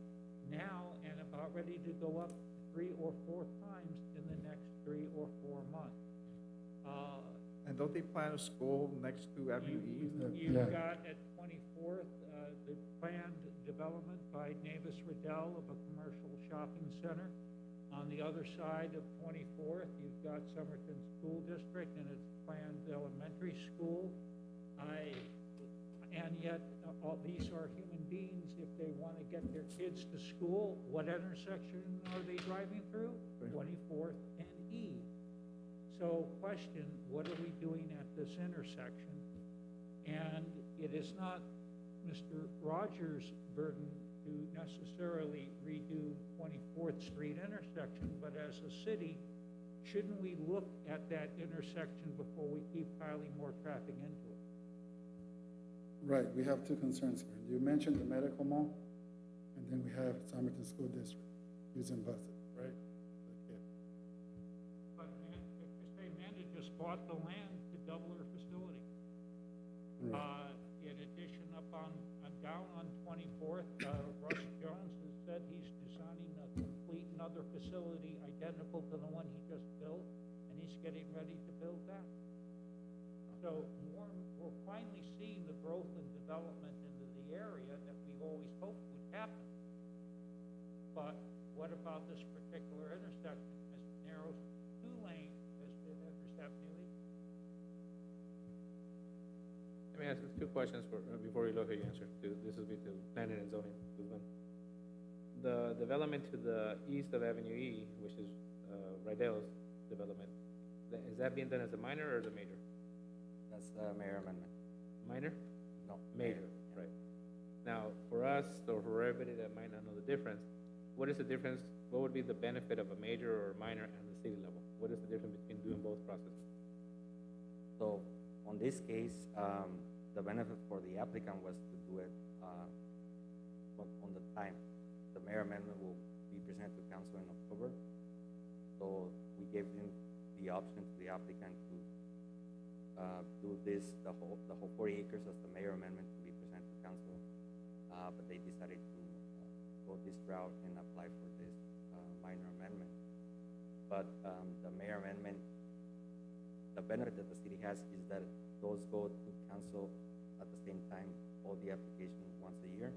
now, and about ready to go up 3 or 4 times in the next 3 or 4 months. And don't they plan a school next to Avenue E? You've got at 24th, the planned development by Navis Riddell of a commercial shopping center. On the other side of 24th, you've got Somerton School District and its planned elementary school. And yet, all these are human beings. If they want to get their kids to school, what intersection are they driving through? 24th and E. So question, what are we doing at this intersection? And it is not Mr. Rogers' burden to necessarily redo 24th Street intersection, but as a city, shouldn't we look at that intersection before we keep piling more traffic into it? Right, we have 2 concerns here. You mentioned the medical mall, and then we have Somerton School District using buses, right? Okay. But Amanda just bought the land to double her facility. Right. In addition, down on 24th, Russ Jones has said he's designing a complete another facility identical to the one he just built, and he's getting ready to build that. So we're finally seeing the growth and development into the area that we always hoped would happen. But what about this particular intersection? As it narrows 2 lanes as it enters Avenue E? Let me ask you 2 questions before you look at your answer. This will be to planning and zoning. The development to the east of Avenue E, which is Rydell's development, is that being done as a minor or as a major? That's the mayor amendment. Minor? No. Major, right. Now, for us, or for everybody that might not know the difference, what is the difference, what would be the benefit of a major or a minor at the city level? What is the difference between doing both processes? So, on this case, the benefit for the applicant was to do it on the time. The mayor amendment will be presented to council in October. So we gave them the option to the applicant to do this, the whole 40 acres as the mayor amendment to be presented to council. But they decided to go this route and apply for this minor amendment. But the mayor amendment, the benefit that the city has is that those go to council at the same time, all the applications once a year.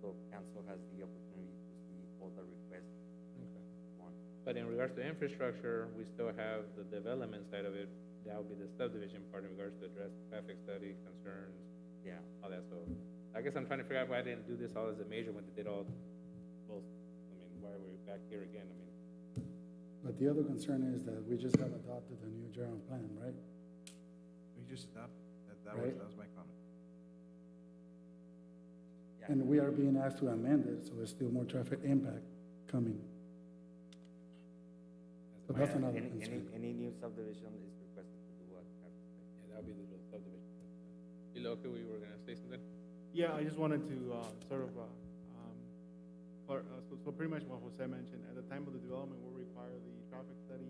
So council has the opportunity to see all the requests one. But in regards to infrastructure, we still have the development side of it. That would be the subdivision part in regards to address traffic study, concerns, Yeah. all that. So I guess I'm trying to figure out why I didn't do this all as a major when they did all both. I mean, why are we back here again? I mean, But the other concern is that we just have adopted the new general plan, right? We just adopted, Right. that was my comment. Yeah. And we are being asked to amend it, so there's still more traffic impact coming. So that's another concern. Any new subdivision is requested to do a traffic study. yeah, that would be the little subdivision. Iloka, we were gonna say something? Yeah, I just wanted to so pretty much what Jose mentioned, at the time of the development, we'll require the traffic study.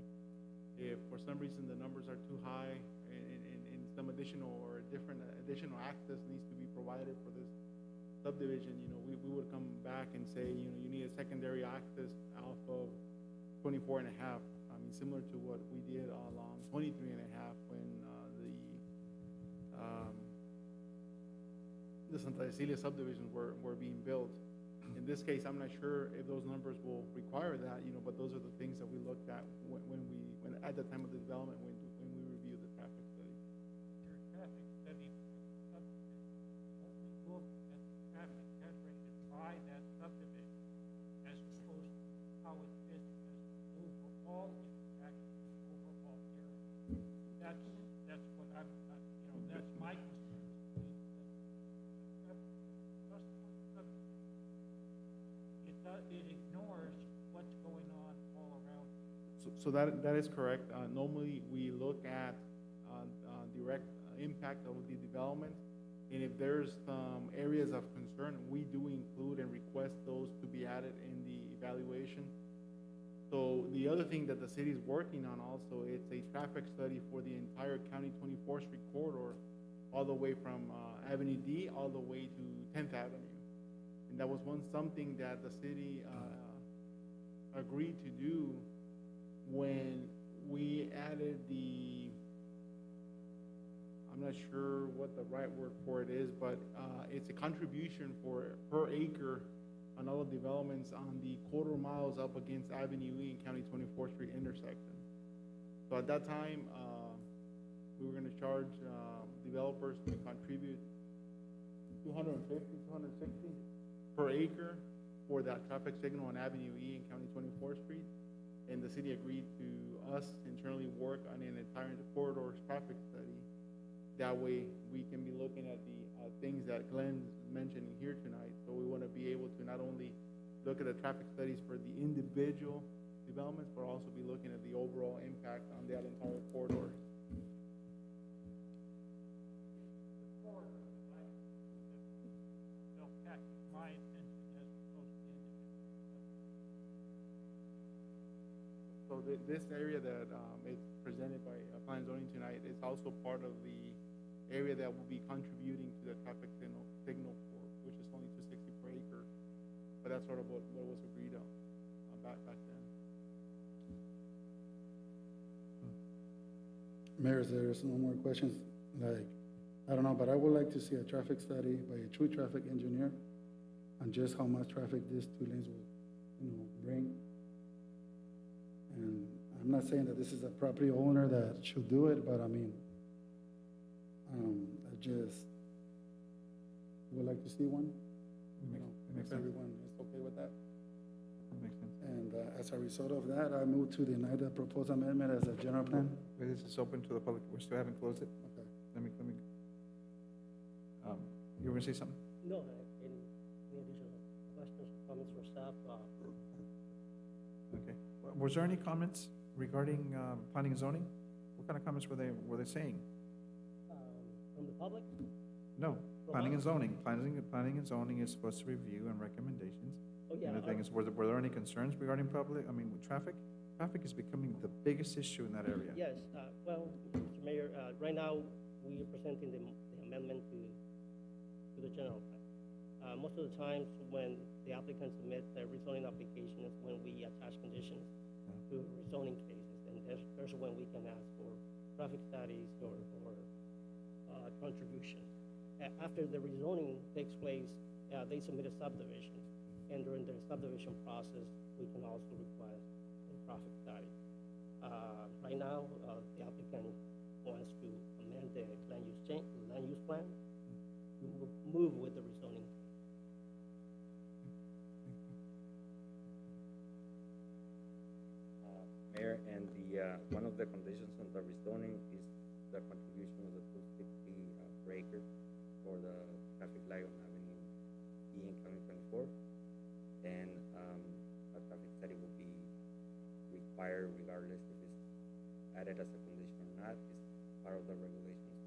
If for some reason the numbers are too high and some additional or additional access needs to be provided for this subdivision, we would come back and say, you need a secondary access off of 24 and a half. I mean, similar to what we did along 23 and a half when the Santa Cecilia subdivisions were being built. In this case, I'm not sure if those numbers will require that, but those are the things that we looked at when at the time of the development, when we reviewed the traffic study. Your traffic study subdivision only look at the traffic generated by that subdivision as opposed to how it fits as overall impact of the overall area. That's what I'm, that's my concern. It ignores what's going on all around. So that is correct. Normally, we look at direct impact of the development, and if there's some areas of concern, we do include and request those to be added in the evaluation. So the other thing that the city is working on also, it's a traffic study for the entire County 24th Street corridor, all the way from Avenue D all the way to 10th Avenue. And that was something that the city agreed to do when we added I'm not sure what the right word for it is, but it's a contribution per acre on all the developments on the quarter miles up against Avenue E and County 24th Street intersection. So at that time, we were going to charge developers to contribute $250, $260 per acre for that traffic signal on Avenue E and County 24th Street. And the city agreed to us internally work on an entire corridor traffic study. That way we can be looking at the things that Glenn's mentioning here tonight. So we want to be able to not only look at the traffic studies for the individual developments, but also be looking at the overall impact on that entire corridor. My attention as opposed to individual. So this area that is presented by Plan Zoning tonight is also part of the area that will be contributing to the traffic signal for, which is only $260 per acre. But that's sort of what was agreed on back then. Mayor, there's no more questions. I don't know, but I would like to see a traffic study by a true traffic engineer on just how much traffic these two lanes will, bring. And I'm not saying that this is a property owner that should do it, but I mean, I just would like to see one. It makes If sense. everyone is okay with that. That makes sense. And as a result of that, I move to deny the proposed amendment as a general plan. Wait, this is open to the public. We still haven't closed it. Okay. Let me, you were gonna say something? No, any additional questions, comments for staff? Okay. Was there any comments regarding planning and zoning? What kind of comments were they saying? From the public? No, planning and zoning. Planning and zoning is supposed to review and recommendations. Oh, yeah. And the thing is, were there any concerns regarding public, with traffic? Traffic is becoming the biggest issue in that area. Yes, well, Mr. Mayor, right now, we are presenting the amendment to the general plan. Most of the times when the applicant submits their rezoning application is when we attach conditions to rezoning cases, and there's when we can ask for traffic studies or contribution. After the rezoning takes place, they submit a subdivision, and during the subdivision process, we can also request a profit study. Right now, the applicant wants to amend the land use plan to move with the rezoning. Mayor, and one of the conditions on the rezoning is the contribution of the 260 per acre for the traffic light on Avenue E in County 24. And a traffic study will be required regardless if it's added as a condition or not. It's part of the regulations.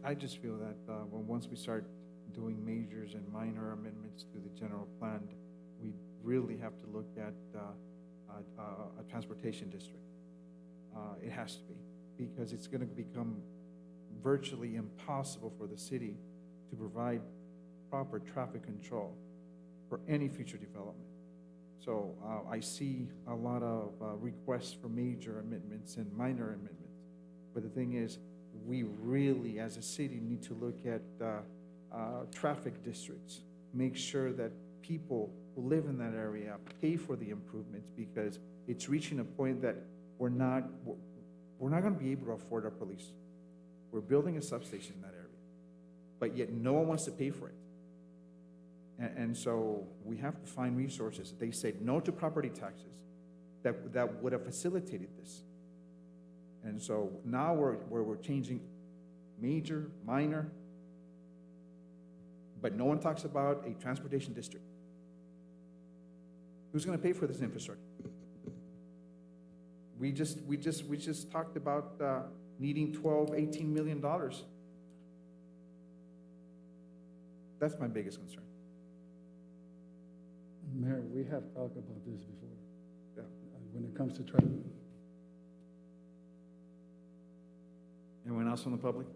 I just feel that once we start doing majors and minor amendments to the general plan, we really have to look at a transportation district. It has to be, because it's going to become virtually impossible for the city to provide proper traffic control for any future development. So I see a lot of requests for major amendments and minor amendments. But the thing is, we really, as a city, need to look at traffic districts, make sure that people who live in that area pay for the improvements, because it's reaching a point that we're not going to be able to afford our police. We're building a substation in that area, but yet no one wants to pay for it. And so we have to find resources. They said no to property taxes that would have facilitated this. And so now we're changing major, minor, but no one talks about a transportation district. Who's going to pay for this infrastructure? We just talked about needing $18 million. That's my biggest concern. Mayor, we have talked about this before. Yeah. When it comes to traffic. Anyone else from the public?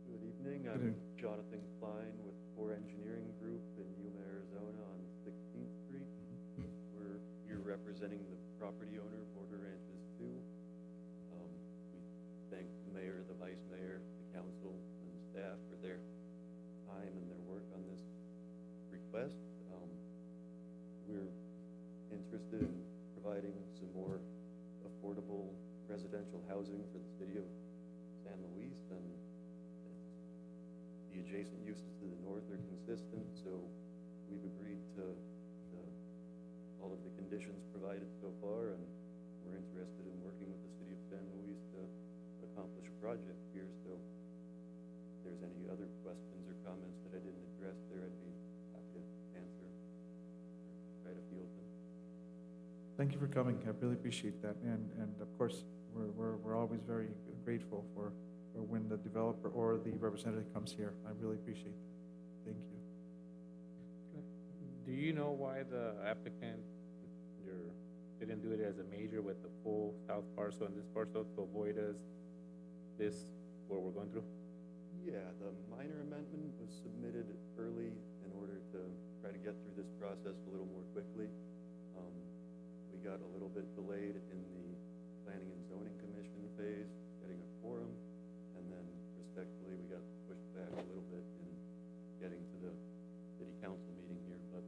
Good evening. Good I'm evening. Jonathan Klein with Core Engineering Group in Yuma, Arizona on 16th Street. We're here representing the property owner, Border Ranches 2. We thank the mayor, the vice mayor, the council, and the staff for their time and their work on this request. We're interested in providing some more affordable residential housing for the city of San Luis, and the adjacent uses to the north are consistent, so we've agreed to all of the conditions provided so far, and we're interested in working with the city of San Luis to accomplish a project here. So if there's any other questions or comments that I didn't address there, I'd be happy to answer or try to field them. Thank you for coming. I really appreciate that. And of course, we're always very grateful for when the developer or the representative comes here. I really appreciate that. Thank you. Do you know why the applicant didn't do it as a major with the full south parcel and this parcel to avoid this what we're going through? Yeah, the minor amendment was submitted early in order to try to get through this process a little more quickly. We got a little bit delayed in the Planning and Zoning Commission phase, getting a quorum, and then respectfully, we got pushed back a little bit in getting to the city council meeting here, but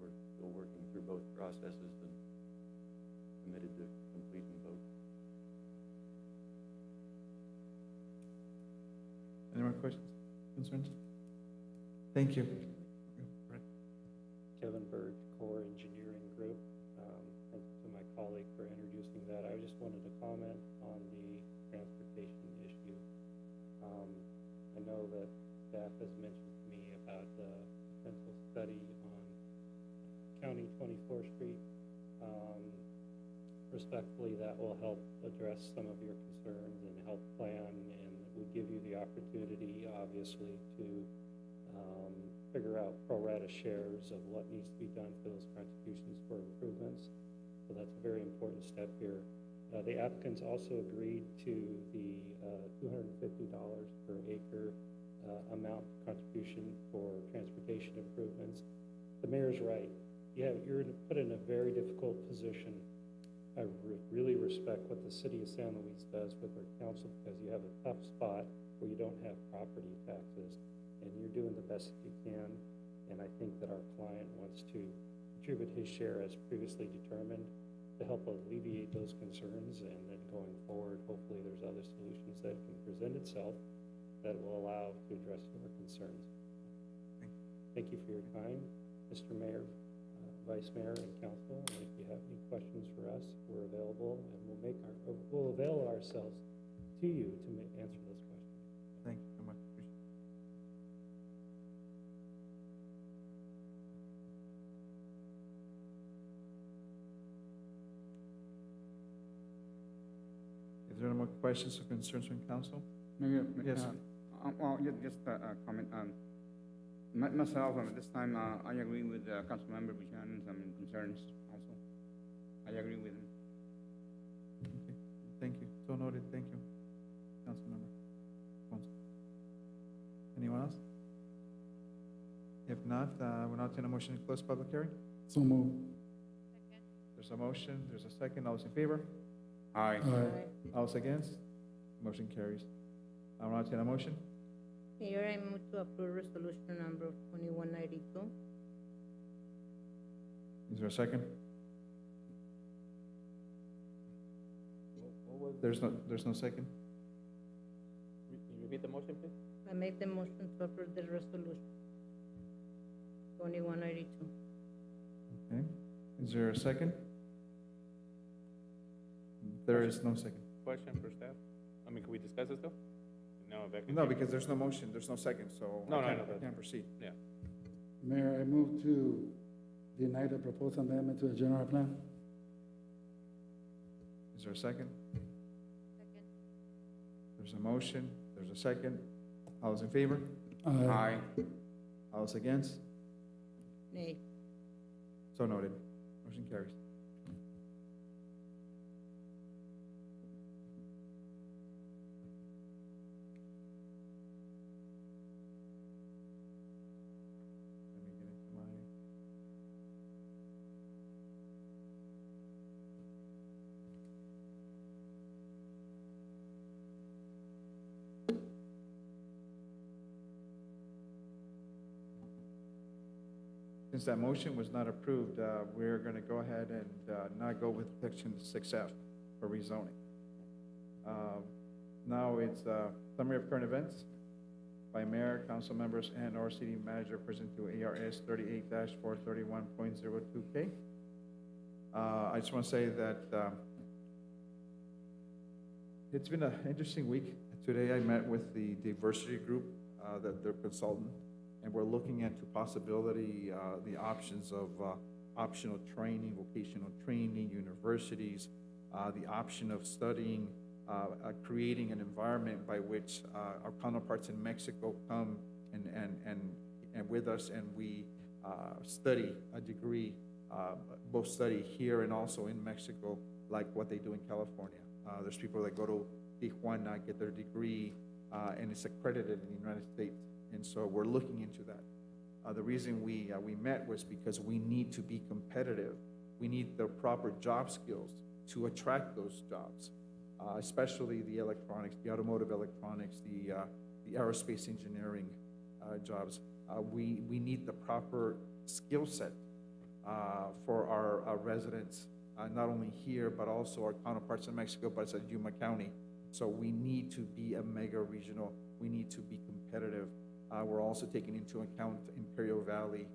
we're still working through both processes and committed to completing both. Any more questions, concerns? Thank you. Kevin Birch, Core Engineering Group. Thank you to my colleague for introducing that. I just wanted to comment on the transportation issue. I know that staff has mentioned to me about the potential study on County 24th Street. Respectfully, that will help address some of your concerns and help plan, and would give you the opportunity, obviously, to figure out pro rata shares of what needs to be done for those contributions for improvements. So that's a very important step here. The applicants also agreed to the $250 per acre amount contribution for transportation improvements. The mayor's right. You're put in a very difficult position. I really respect what the city of San Luis does with their council, because you have a tough spot where you don't have property taxes, and you're doing the best that you can. And I think that our client wants to contribute his share as previously determined to help alleviate those concerns. And then going forward, hopefully there's other solutions that can present itself that will allow to address your concerns. Thank you for your time, Mr. Mayor, Vice Mayor, and Council. And if you have any questions for us, we're available, and we'll avail ourselves to you to answer those questions. Thank you so much. Appreciate it. Is there any more questions or concerns from council? Mayor, Yes. Well, just a comment. Myself, at this time, I agree with Councilmember Buchanan's concerns also. I agree with him. Okay. Thank you. So noted. Thank you, Councilmember. Anyone else? If not, we'll now entertain a motion to close public hearing. So move. There's a motion, there's a second. All those in favor? Aye. Aye. All those against? Motion carries. I will now entertain a motion. Mayor, I move to approve resolution number 2192. Is there a second? There's no second? Can you repeat the motion, please? I make the motion to approve the resolution 2192. Okay. Is there a second? There is no second. Question for staff? I mean, can we discuss this though? No, because there's no motion, there's no second, so No, I no, can't proceed. Yeah. Mayor, I move to deny the proposed amendment to the general plan. Is there a second? There's a motion, there's a second. All those in favor? Aye. All those against? Nay. So noted. Motion carries. Let me get into my... Since that motion was not approved, we're going to go ahead and not go with section 6F for rezoning. Now it's summary of current events by mayor, council members, and or city manager present to ARS 38-431.02K. I just want to say that it's been an interesting week. Today I met with the diversity group, their consultant, and we're looking into possibility, the options of optional training, vocational training, universities, the option of studying, creating an environment by which our counterparts in Mexico come and with us, and we study a degree, both study here and also in Mexico, like what they do in California. There's people that go to Tijuana, get their degree, and it's accredited in the United States. And so we're looking into that. The reason we met was because we need to be competitive. We need the proper job skills to attract those jobs, especially the electronics, the automotive electronics, the aerospace engineering jobs. We need the proper skill set for our residents, not only here, but also our counterparts in Mexico, but it's at Yuma County. So we need to be a mega regional. We need to be competitive. We're also taking into account Imperial Valley,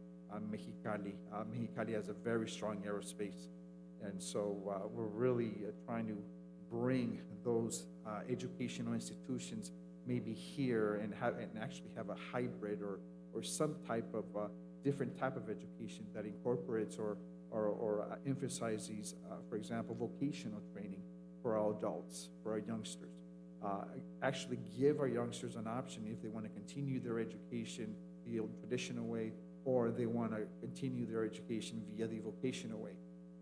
Mexicali. Mexicali has a very strong aerospace. And so we're really trying to bring those educational institutions maybe here and actually have a hybrid or some type of different type of education that incorporates or emphasizes, for example, vocational training for our adults, for our youngsters. Actually give our youngsters an option if they want to continue their education the old traditional way, or they want to continue their education via the vocational way.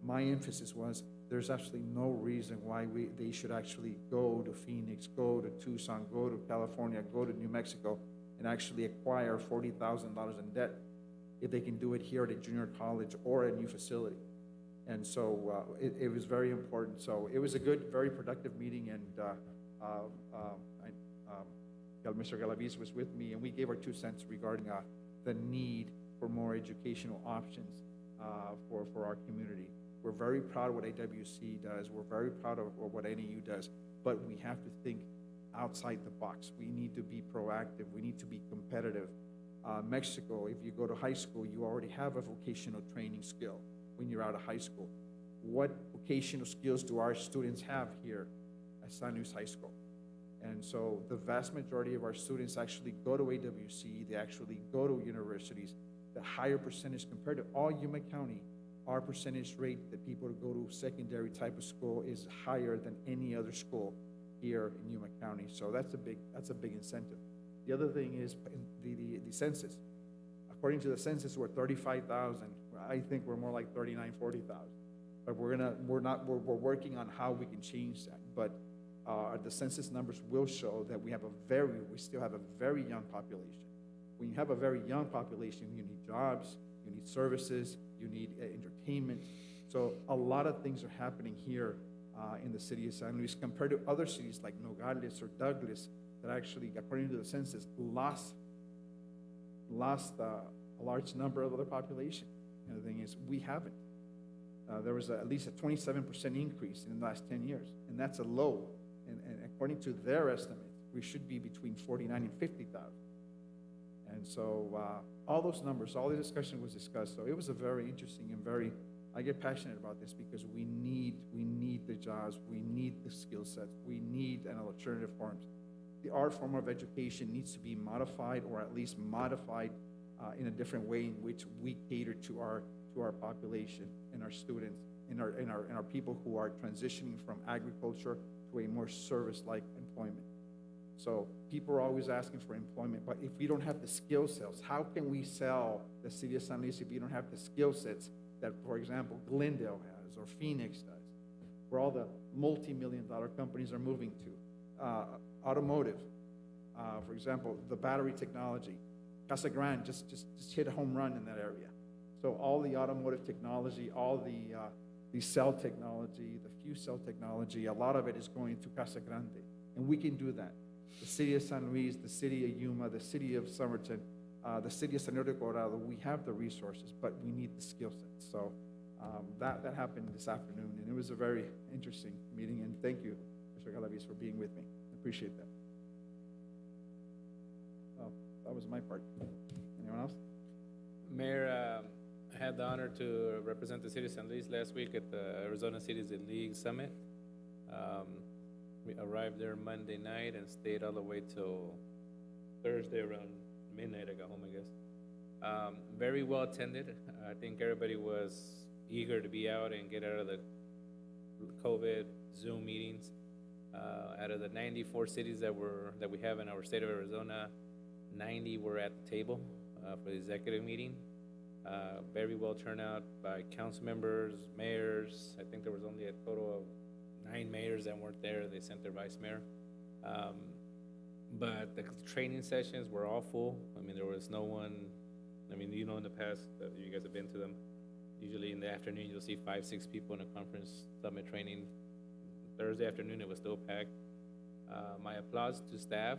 My emphasis was there's absolutely no reason why they should actually go to Phoenix, go to Tucson, go to California, go to New Mexico, and actually acquire $40,000 in debt if they can do it here at a junior college or a new facility. And so it was very important. So it was a good, very productive meeting, and Mr. Galaviz was with me, and we gave our 2 cents regarding the need for more educational options for our community. We're very proud of what AWC does. We're very proud of what NAU does, but we have to think outside the box. We need to be proactive. We need to be competitive. Mexico, if you go to high school, you already have a vocational training skill when you're out of high school. What vocational skills do our students have here at San Luis High School? And so the vast majority of our students actually go to AWC, they actually go to universities. The higher percentage compared to all Yuma County, our percentage rate that people go to secondary type of school is higher than any other school here in Yuma County. So that's a big incentive. The other thing is the census. According to the census, we're 35,000. I think we're more like 39, 40,000. But we're working on how we can change that. But the census numbers will show that we still have a very young population. When you have a very young population, you need jobs, you need services, you need entertainment. So a lot of things are happening here in the city of San Luis compared to other cities like Nogales or Douglas that actually, according to the census, lost a large number of other population. And the thing is, we haven't. There was at least a 27% increase in the last 10 years, and that's a low. And according to their estimates, we should be between 49 and 50,000. And so all those numbers, all the discussion was discussed. So it was a very interesting and I get passionate about this because we need the jobs, we need the skill sets, we need an alternative forms. Our form of education needs to be modified, or at least modified in a different way in which we cater to our population and our students and our people who are transitioning from agriculture to a more service-like employment. So people are always asking for employment, but if we don't have the skill sets, how can we sell the city of San Luis if we don't have the skill sets that, for example, Glendale has or Phoenix does, where all the multi-million-dollar companies are moving to? Automotive, for example, the battery technology. Casa Grande just hit a home run in that area. So all the automotive technology, all the cell technology, the fuel cell technology, a lot of it is going to Casa Grande, and we can do that. The city of San Luis, the city of Yuma, the city of Somerton, the city of San Diego de Colorado, we have the resources, but we need the skill sets. So that happened this afternoon, and it was a very interesting meeting, and thank you, Mr. Galaviz, for being with me. I appreciate that. Well, that was my part. Anyone else? Mayor, I had the honor to represent the city of San Luis last week at the Arizona Cities League Summit. We arrived there Monday night and stayed all the way till Thursday around midnight. I got home, I guess. Very well attended. I think everybody was eager to be out and get out of the COVID Zoom meetings. Out of the 94 cities that we have in our state of Arizona, 90 were at the table for the executive meeting. Very well turned out by council members, mayors. I think there was only a total of 9 mayors that weren't there. They sent their vice mayor. But the training sessions were all full. I mean, there was no one. I mean, you know, in the past, you guys have been to them. Usually in the afternoon, you'll see 5, 6 people in a conference summit training. Thursday afternoon, it was still packed. My applause to staff.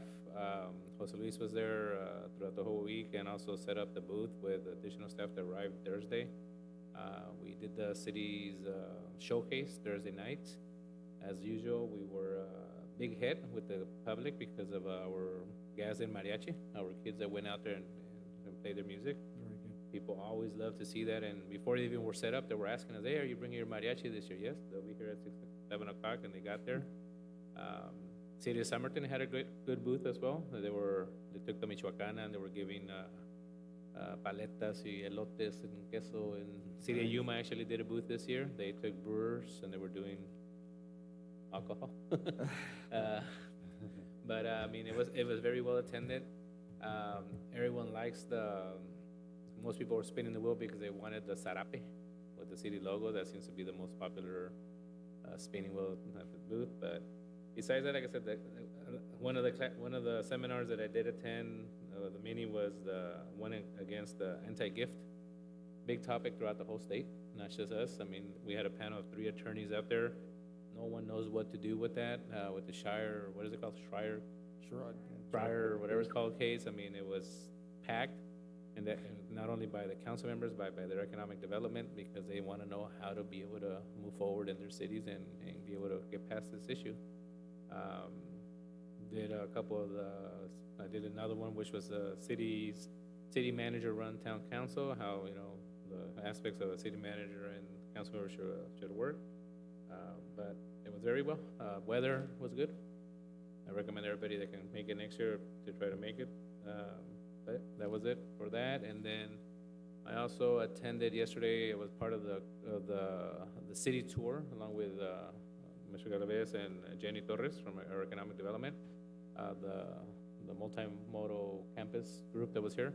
Jose Luis was there throughout the whole week and also set up the booth with additional staff that arrived Thursday. We did the city's showcase Thursday night. As usual, we were a big hit with the public because of our gas and mariachi, our kids that went out there and played their music. Very good. People always love to see that, and before they even were set up, they were asking us, hey, are you bringing your mariachi this year? Yes, they'll be here at 7 o'clock, and they got there. City of Somerton had a good booth as well. They took the Michoacana, and they were giving paletas y elotes and queso, and City of Yuma actually did a booth this year. They took brewers, and they were doing alcohol. But I mean, it was very well attended. Everyone likes most people were spinning the wheel because they wanted the sarape with the city logo. That seems to be the most popular spinning wheel at the booth. But besides that, like I said, one of the seminars that I did attend the meeting was the one against the anti-gift. Big topic throughout the whole state, not just us. I mean, we had a panel of 3 attorneys out there. No one knows what to do with that, with the Shire, or what is it called, Schreier? Schreier, or whatever it's called case. I mean, it was packed, and that, and not only by the council members, but by their economic development, because they want to know how to be able to move forward in their cities and be able to get past this issue. Did a couple of I did another one, which was the city manager run town council, how, you know, the aspects of a city manager and council member should work. But it was very well. Weather was good. I recommend everybody that can make it next year to try to make it. But that was it for that. And then I also attended yesterday. It was part of the city tour along with Mr. Galvez and Jenny Torres from our economic development. The multimodal campus group that was here.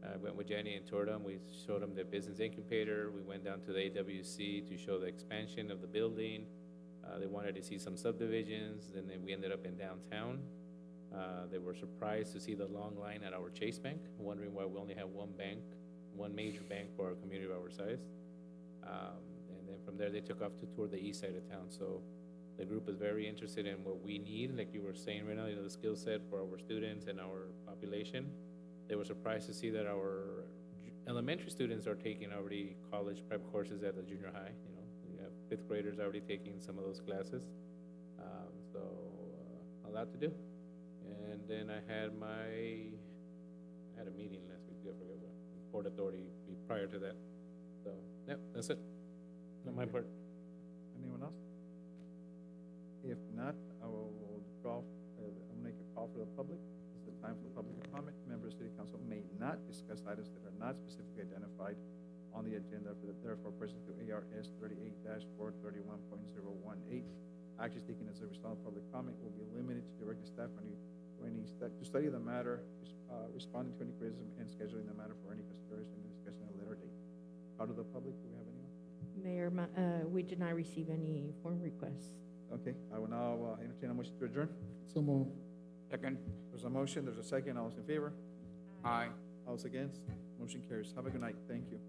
I went with Jenny and toured them. We showed them the business incubator. We went down to the AWC to show the expansion of the building. They wanted to see some subdivisions, and then we ended up in downtown. They were surprised to see the long line at our Chase Bank, wondering why we only have one major bank for a community of our size. And then from there, they took off to tour the east side of town. So the group is very interested in what we need, like you were saying right now, you know, the skill set for our students and our population. They were surprised to see that our elementary students are taking already college prep courses at the junior high. You know, we have 5th graders already taking some of those classes. So a lot to do. And then I had a meeting last week. I forget what, Port Authority prior to that. So yeah, that's it. Not my part. Anyone else? If not, I will I'll make a call for the public. This is the time for public comment. Members of City Council may not discuss items that are not specifically identified on the agenda, therefore pursuant to ARS 38-431.018. Actions taken as a result of public comment will be limited to directing staff to study the matter, responding to any criticism, and scheduling the matter for any consideration and discussion at a later date. Out of the public, do we have anyone? Mayor, we did not receive any form requests. Okay, I will now entertain a motion to adjourn. So move. Second. There's a motion, there's a second. All those in favor? Aye. All those against? Motion carries. Have a good night. Thank you.